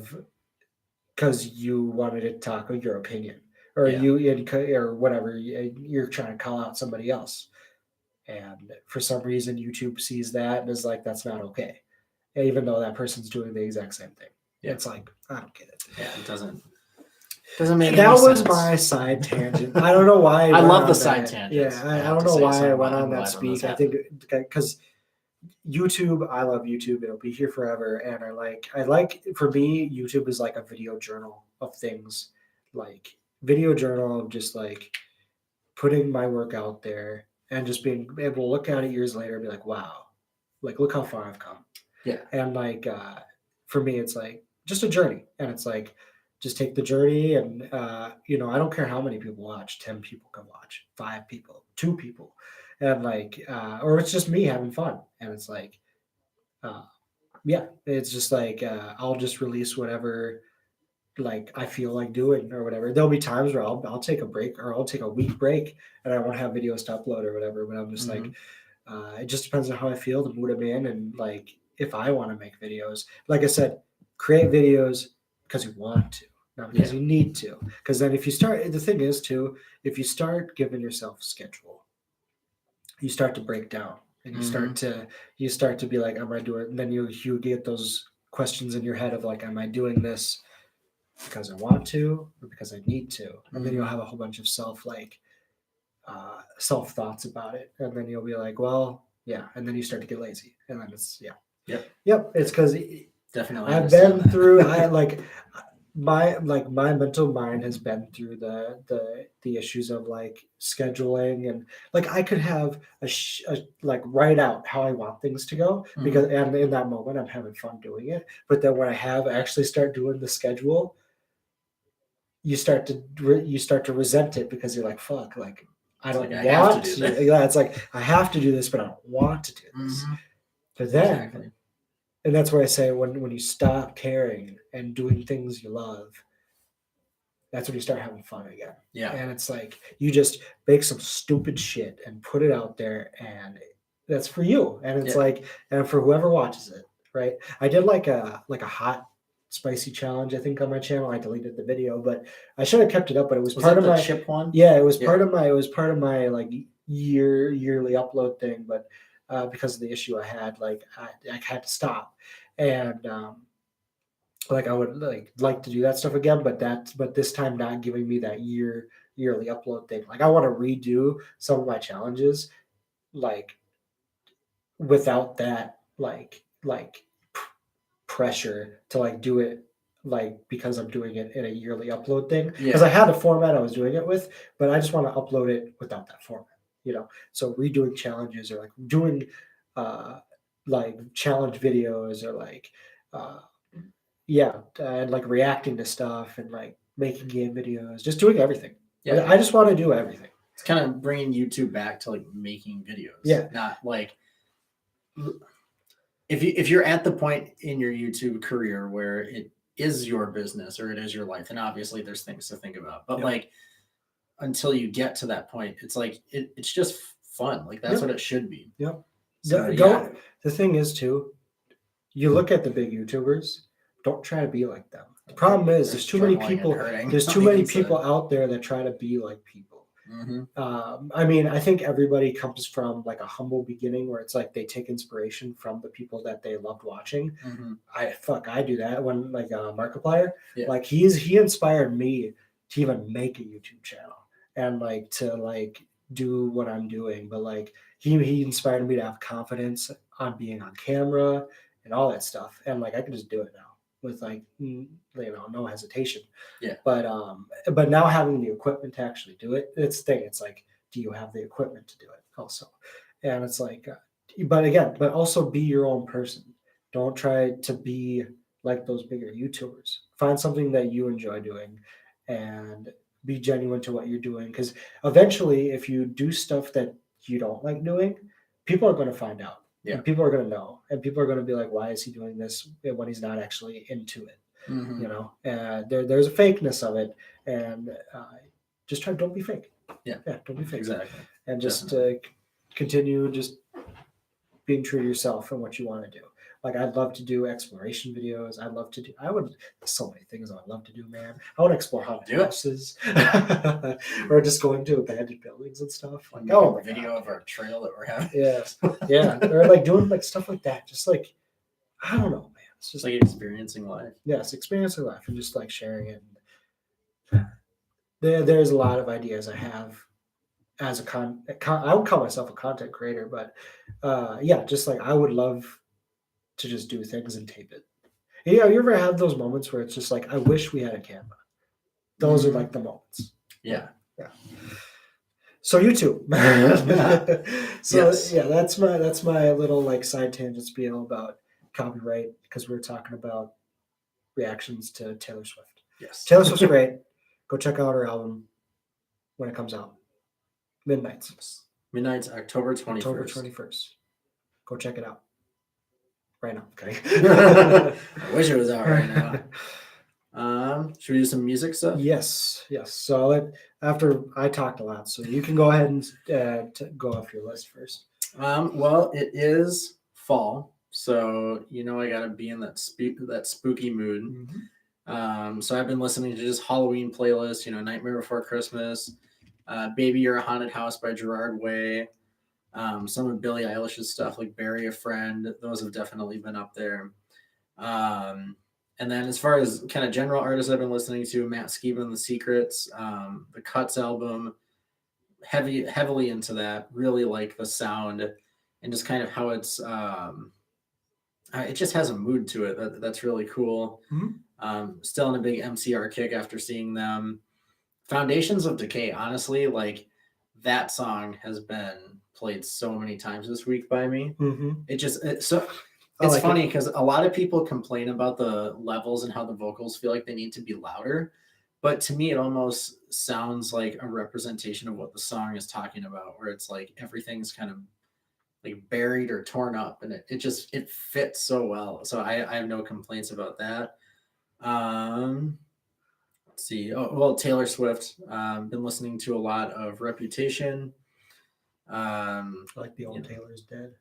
you wanted to talk your opinion or or whatever, you're trying to call out somebody else, and for some reason YouTube sees that and is like, that's not okay, even though that person's doing the exact same thing. It's like, I don't get it. It doesn't make that any was sense. My side tangent. I don't know why I love the side tangents. I don't know why I went on that speak. I think because YouTube, I love YouTube. It'll be here forever. And I like, for me, YouTube is like a video journal of things, like video journal of just like putting my work out there and just being able to look at it years later and be like, wow, like look how far I've come. Yeah. And like, for me, it's like just a journey. And it's like, just take the journey. And, I don't care how many people watch, 10 people can watch, 5 people, 2 people. And like, or it's just me having fun. And it's like, it's just like, I'll just release whatever, like I feel like doing or whatever. There'll be times where I'll take a break or I'll take a week break and I won't have videos to upload or whatever, but I'm just like, it just depends on how I feel, the mood I'm in. And like, if I want to make videos, like I said, create videos because you want to, not because you need to. Because then if you start, the thing is too, if you start giving yourself a schedule, you start to break down and you start to be like, am I doing, and then you get those questions in your head of like, am I doing this because I want to or because I need to? And then you'll have a whole bunch of self thoughts about it. And then you'll be like, well, Yeah, and then you start to get lazy, and then it's Yep. It's because Definitely. I've understand been that. through. My mental mind has been through the issues of like scheduling, and like I could have like write out how I want things to go, because and in that moment I'm having fun doing it. But then when I have actually start doing the schedule, you start to resent it, because you're like, fuck, like I It's don't like, I have to want do to. this. Yeah, it's like I have to do this, but I don't want to do this. But then, Exactly. and that's where I say when you stop caring and doing things you love, that's when you start having fun again. Yeah. And it's like you just make some stupid shit and put it out there, and that's for you. And it's like, and for whoever watches it, right? I did like a hot spicy challenge, I think, on my channel. I deleted the video, but I should have kept it up. But it was part of my chip one. Yeah, it was part of my like yearly upload thing. But because of the issue I had, like I had to stop. And like I would like to do that stuff again, but this time not giving me that yearly upload thing. Like I want to redo some of my challenges, like without that pressure to like do it, like because I'm doing it in a yearly upload thing. Because I had a format I was doing it with, but I just want to upload it without that format. So redoing challenges, or like doing like challenge videos, or like and like reacting to stuff, and like making game videos, just doing everything. Yeah. I just want to do everything. It's kind of bringing YouTube back to like making videos. Yeah. Not like if you're at the point in your YouTube career where it is your business or it is your life, and obviously there's things to think about, but like until you get to that point, it's like it's just fun. Like that's what it should be. Yep. So, the thing is too, you look at the big YouTubers, don't try to be like them. The problem is there's too many people. There's too many people out there that try to be like people. I mean, I think everybody comes from like a humble beginning, where it's like they take inspiration from the people that they loved watching. I do that when like Markiplier, like he inspired me to even make a YouTube channel, and like to like do what I'm doing. But like he inspired me to have confidence on being on camera and all that stuff, and like I can just do it now with like no hesitation. But now having the equipment to actually do it, it's like, do you have the equipment to do it also? And it's like but also be your own person. Don't try to be like those bigger YouTubers. Find something that you enjoy doing, and be genuine to what you're doing, because eventually if you do stuff that you don't like doing, people are going to find out. And people are going to know, and people are going to be like, why is he doing this when he's not actually into it? There's a fakeness of it, and just don't be fake. Don't be fake. Exactly. And just continue just being true to yourself and what you want to do. Like I'd love to do exploration videos. There's so many things I'd love to do, man. I want to explore haunted houses, or just going to abandoned buildings and stuff. Like, a video of our trail that we're having. Or like doing like stuff like that. Just like, I don't know, man. It's just like experiencing life. Yes, experiencing life, and just like sharing it. There's a lot of ideas I have as I would call myself a content creator, but just like I would love to just do things and tape it. You ever have those moments where it's just like, I wish we had a camera? Those are like the moments. Yeah. So YouTube. That's my little like side tangent spiel about copyright, because we were talking about reactions to Taylor Swift. Yes. Taylor Swift's great. Go check out her album when it comes out. Midnight's October 21st. October 21st. Go check it out. Right now. Okay. I wish it was out right now. Should we do some music stuff? Yes. So after I talked a lot, so you can go ahead and go off your list first. Well, it is fall, so I gotta be in that spooky mood. So I've been listening to just Halloween playlists. Nightmare Before Christmas, Baby You're a Haunted House by Gerard Way. Some of Billie Eilish's stuff, like Bury a Friend, those have definitely been up there. And then as far as kind of general artists I've been listening to, Matt Skiba and The Secrets, the Cuts album, heavily into that. Really like the sound and just kind of how it's it just has a mood to it that's really cool. Still on a big MCR kick after seeing them. Foundations of Decay, honestly, like that song has been played so many times this week by me. It's funny because a lot of people complain about the levels and how the vocals feel like they need to be louder, but to me it almost sounds like a representation of what the song is talking about, where it's like everything's kind of like buried or torn up, and it fits so well. So I have no complaints about that. Let's see. Oh, well, Taylor Swift. Been listening to a lot of Reputation. I like the old Taylor's Dead.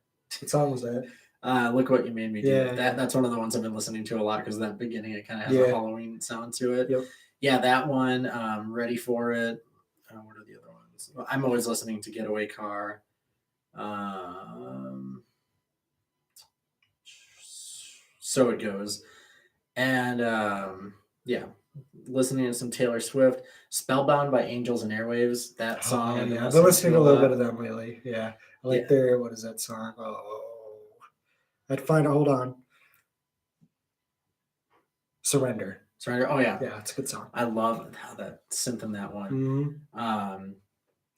What song was that? Look What You Made Me Do. Yeah. That's one of the ones I've been listening to a lot because that beginning it kind of has a Halloween sound to it. Yep. Yeah, that one. Ready for It. What are the other ones? I'm always listening to Getaway Car. So It Goes. And yeah, listening to some Taylor Swift. Spellbound by Angels and Airwaves. That song. I've been listening to a little bit of them lately. Yeah. I like their, what is that song? Oh, I'd find it. Hold on. Surrender. Oh, yeah. Yeah, it's a good song. I love how that synth in that one.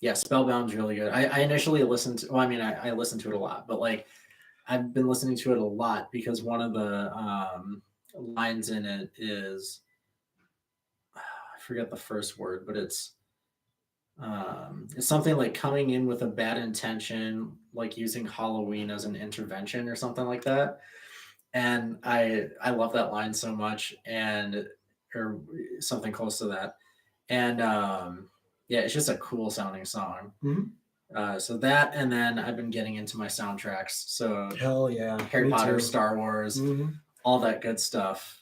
Yeah, Spellbound's really good. I initially listened to, I listened to it a lot, but like I've been listening to it a lot because one of the lines in it is, I forget the first word, but it's something like coming in with a bad intention, like using Halloween as an intervention or something like that. And I love that line so much, or something close to that. And yeah, it's just a cool sounding song. So that, and then I've been getting into my soundtracks. So hell yeah, Harry Potter, Star Wars, all that good stuff.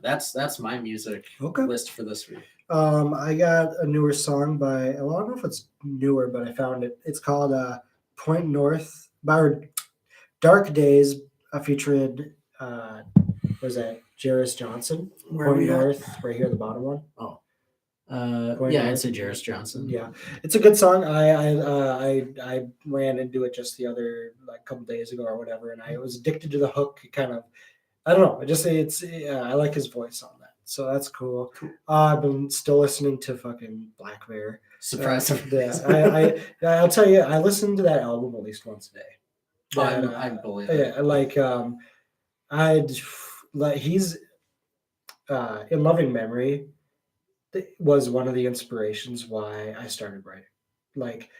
That's my music list for this week. I got a newer song by, well, I don't know if it's newer, but I found it. It's called Point North by Dark Days, featuring what is that? Jairus Johnson. Point North, right here, the bottom one. Oh. Yeah, it's a Jairus Johnson. Yeah, it's a good song. I ran into it just the other couple days ago or whatever, and I was addicted to the hook. Kind of, I don't know. I just say I like his voice on that, so that's cool. I've been still listening to fucking Black Bear. Surprise! I'll tell you, I listen to that album at least once a day. I believe it. Yeah, he's in loving memory. Was one of the inspirations why I started writing. Like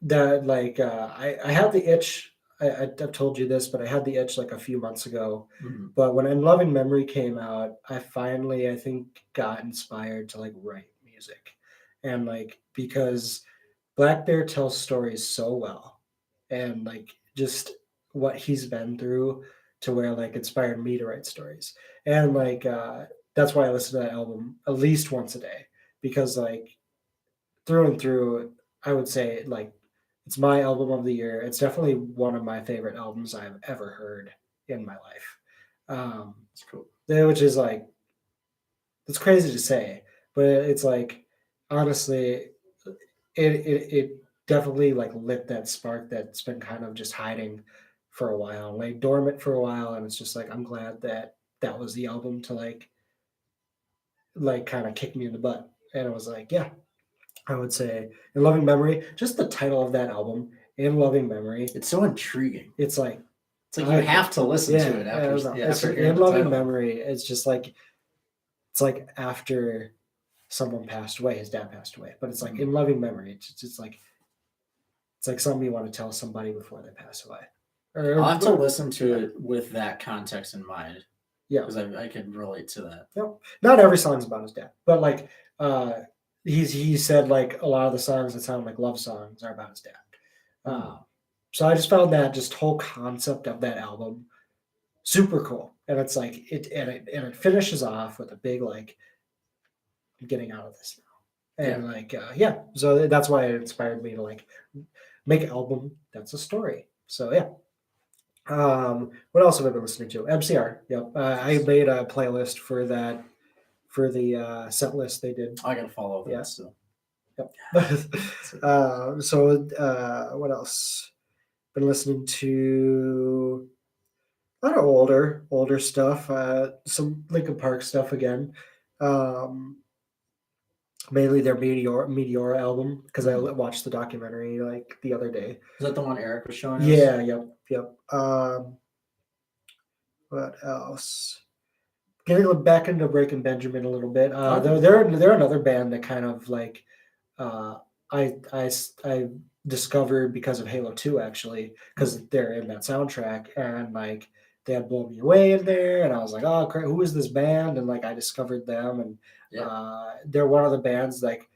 that, I had the itch. I've told you this, but I had the itch like a few months ago. But when In Loving Memory came out, I finally, I think, got inspired to write music. And because Black Bear tells stories so well, and just what he's been through to where inspired me to write stories. And that's why I listen to that album at least once a day, because through and through, I would say it's my album of the year. It's definitely one of my favorite albums I've ever heard in my life. It's cool. Which is it's crazy to say, but it's honestly, it definitely lit that spark that's been kind of just hiding for a while, dormant for a while, and it's just I'm glad that was the album to kind of kick me in the butt. And it was yeah, I would say In Loving Memory, just the title of that album, In Loving Memory. It's so intriguing. It's like you have to listen to it after In Loving Memory. It's just it's after someone passed away, his dad passed away, but it's In Loving Memory. It's just it's something you want to tell somebody before they pass away. I'll have to listen to it with that context in mind. Yeah, because I can relate to that. Yeah, not every song's about his dad, but he said a lot of the songs that sound like love songs are about his dad. So I just found that just whole concept of that album super cool, and it's it finishes off with a big getting out of this now, and so that's why it inspired me to make an album that's a story. So yeah. What else have I been listening to? MCR. Yep. I made a playlist for that, for the set list they did. I gotta follow that. So. Yep. So what else? been listening to a lot of older stuff. Some Linkin Park stuff again. Mainly their Meteor album because I watched the documentary like the other day. Is that the one Eric was showing us? Yeah, yep. What else? Getting back into Breaking Benjamin a little bit. They're another band that kind of like I discovered because of Halo 2 actually, because they're in that soundtrack and like they had Blown Me Away in there and I was like, oh great, who is this band? And like I discovered them and they're one of the bands like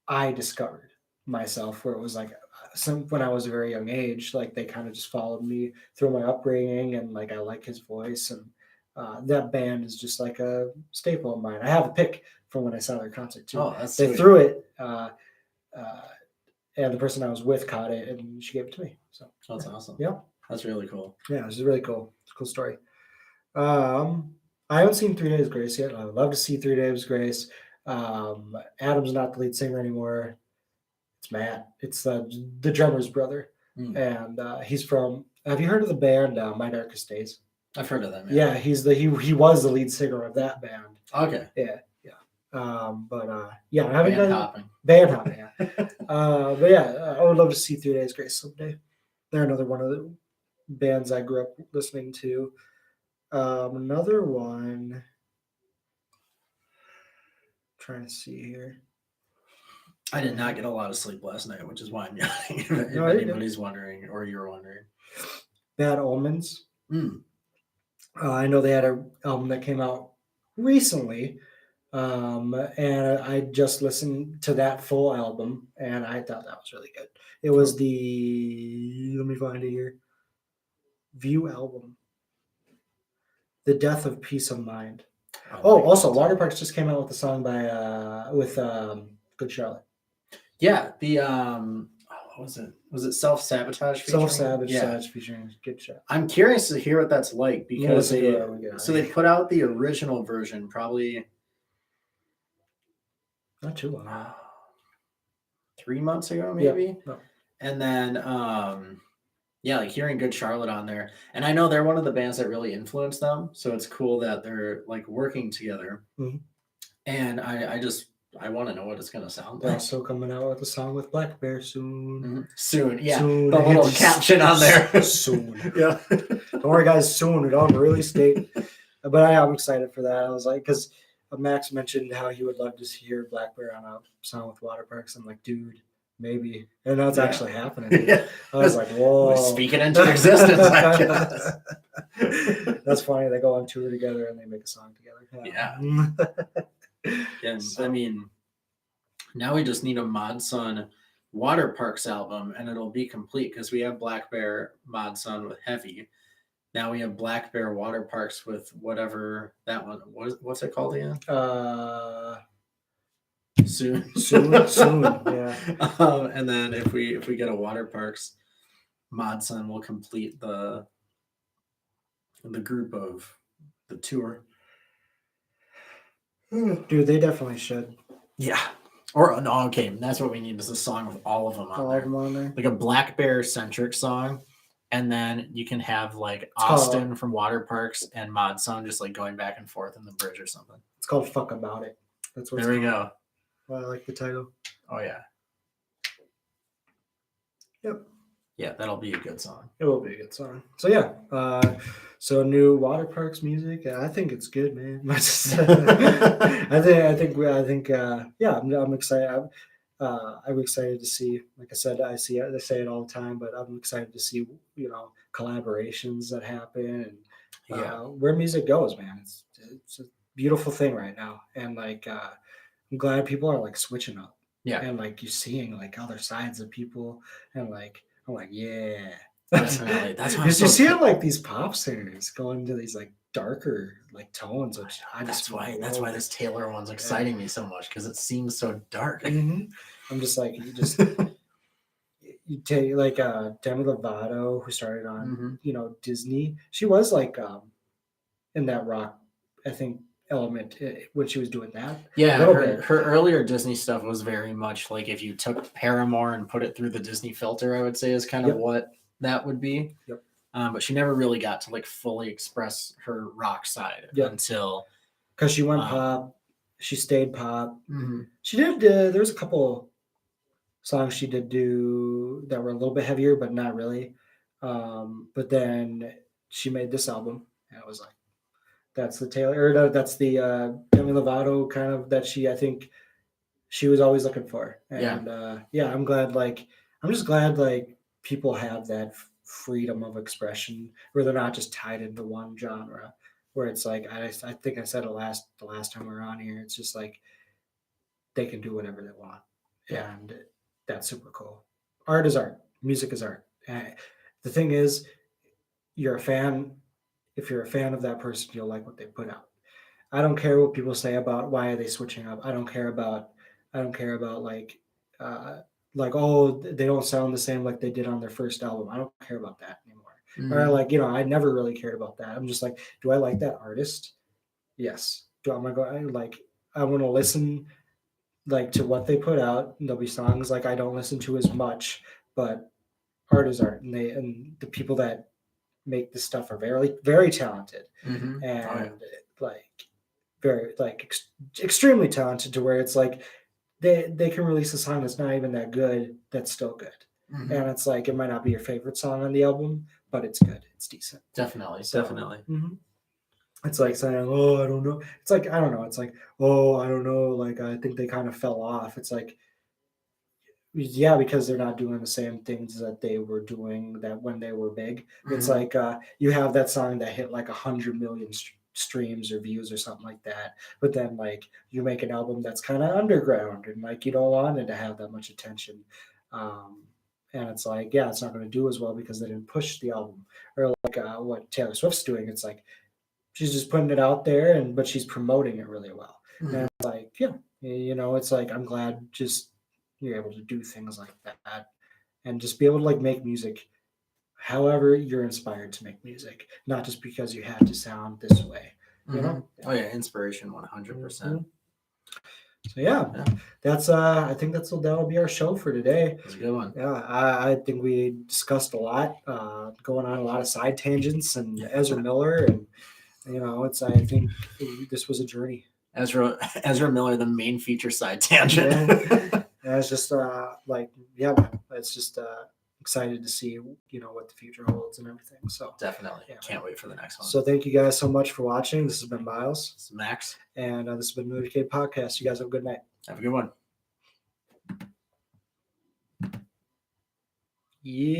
I discovered myself where it was like when I was a very young age, like they kind of just followed me through my upbringing and like I like his voice and that band is just like a staple of mine. I have a pic from when I saw their concert too. Oh, that's they sweet. threw it and the person I was with caught it and she gave it to me. So that's awesome. Yeah. That's really cool. Yeah, this is really cool. It's a cool story. I haven't seen 3 Days Grace yet. I would love to see 3 Days Grace. Adam's not the lead singer anymore. It's Matt. It's the drummer's brother. And he's from, have you heard of the band My Darkest Days? I've heard of them. Yeah, he was the lead singer of that band. Okay. Yeah. I haven't Band hopping. Band hopping, yeah. But yeah, I would love to see 3 Days Grace someday. They're another one of the bands I grew up listening to. Another one. Trying to see here. I did not get a lot of sleep last night, which is why I'm yawning. if anybody's wondering, or you're wondering. Bad Omens. I know they had an album that came out recently, and I just listened to that full album, and I thought that was really good. It was let me find it here, View album, The Death of Peace of Mind. Also, Waterparks just came out with a song with Good Charlotte. Yeah, the what was it? Was it Self-Sabotage featuring? Self-Sabotage featuring Good Charlotte. I'm curious to hear what that's like because they put out the original version probably not too long. 3 months ago, maybe. Yeah. No. And then like hearing Good Charlotte on there. And I know they're one of the bands that really influenced them. So it's cool that they're like working together. Mm-hmm. And I want to know what it's going to sound like. They're also coming out with a song with Black Bear soon. Mm-hmm. Soon, yeah. Soon. The little caption on there. Soon. Yeah. Don't worry, guys, soon. We don't release date. But I am excited for that. I was like, because Max mentioned how he would love to hear Black Bear on a song with Waterparks. I'm like, dude, maybe. And that's actually happening. Yeah. I was like, whoa. Speaking into existence, I guess. That's funny. They go on tour together and they make a song together. Yeah. And I mean, now we just need a Mod Sun Waterparks album and it'll be complete because we have Black Bear Mod Sun with Heavy. Now we have Black Bear Waterparks with whatever that one was. What's it called again? Soon. Yeah. And then if we get a Waterparks Mod Sun, we'll complete the group of the tour. Dude, they definitely should. Yeah. Or no, okay, that's what we need is a song with all of them on there. Like a Black Bear centric song. And then you can have like Austin from Waterparks and Mod Sun just like going back and forth in the bridge or something. It's called Fuck About It. That's what. There we go. Well, I like the title. Oh yeah. Yep. Yeah, that'll be a good song. It will be a good song. So yeah. So new Waterparks music. I think it's good, man. I think. Yeah, I'm excited. I'm excited to see. Like I said, they say it all the time, but I'm excited to see collaborations that happen and where music goes, man. It's a beautiful thing right now, and like I'm glad people are like switching up. Yeah, and like you're seeing like other sides of people, and like I'm like, yeah. Definitely. That's why you're seeing like these pop singers going into these like darker like tones, which that's why this Taylor one's exciting me so much because it seems so dark. Mm-hmm. I'm just like you take like Demi Lovato, who started on Disney. She was like in that rock, I think element when she was doing that. Yeah, a little her, bit. her earlier Disney stuff was very much like if you took Paramore and put it through the Disney filter, I would say is kind of Yep. what that would be. Yep. But she never really got to like fully express her rock side Yep. until because she went pop. She stayed pop. mhm. She did. There's a couple songs she did do that were a little bit heavier, but not really. But then she made this album, and it was like, that's the Taylor, or that's the Demi Lovato kind of that I think she was always looking for. And I'm glad. Like, I'm just glad like people have that freedom of expression where they're not just tied into one genre. Where it's like I think I said it the last time we were on here. It's just like they can do whatever they want, and that's super cool. Art is art. Music is art. The thing is, you're a fan. If you're a fan of that person, you'll like what they put out. I don't care what people say about why are they switching up. I don't care about uh, like, oh, they don't sound the same like they did on their first album. I don't care about that anymore. Or like, I never really cared about that. I'm just like, do I like that artist? Yes. Do I'm gonna go like I want to listen like to what they put out. There'll be songs like I don't listen to as much, but art is art, and the people that make this stuff are very very talented, and like very like extremely talented to where it's like they can release a song that's not even that good that's still good. And it's like it might not be your favorite song on the album, but it's good, it's decent. Definitely. It's like saying, oh, I don't know. It's like, I don't know. It's like, oh, I don't know. Like, I think they kind of fell off. It's like, yeah, because they're not doing the same things that they were doing that when they were big. It's like you have that song that hit like 100 million streams or views or something like that. But then like you make an album that's kind of underground and like you don't want it to have that much attention. And it's like, yeah, it's not going to do as well because they didn't push the album. Or like what Taylor Swift's doing. It's like, she's just putting it out there but she's promoting it really well. And it's like, it's like I'm glad just you're able to do things like that and just be able to like make music however you're inspired to make music, not just because you have to sound this way. Oh yeah, inspiration 100%. So that's I think that'll be our show for today. That's a good one. I think we discussed a lot, going on a lot of side tangents and Ezra Miller, and I think this was a journey. Ezra Miller, the main feature side tangent. And it's just it's just excited to see what the future holds and everything. So definitely, can't wait for the next one. So thank you guys so much for watching. This has been Miles. This is Max, and this has been Nerdkave Podcast. You guys have a good night. Have a good one. Yeah.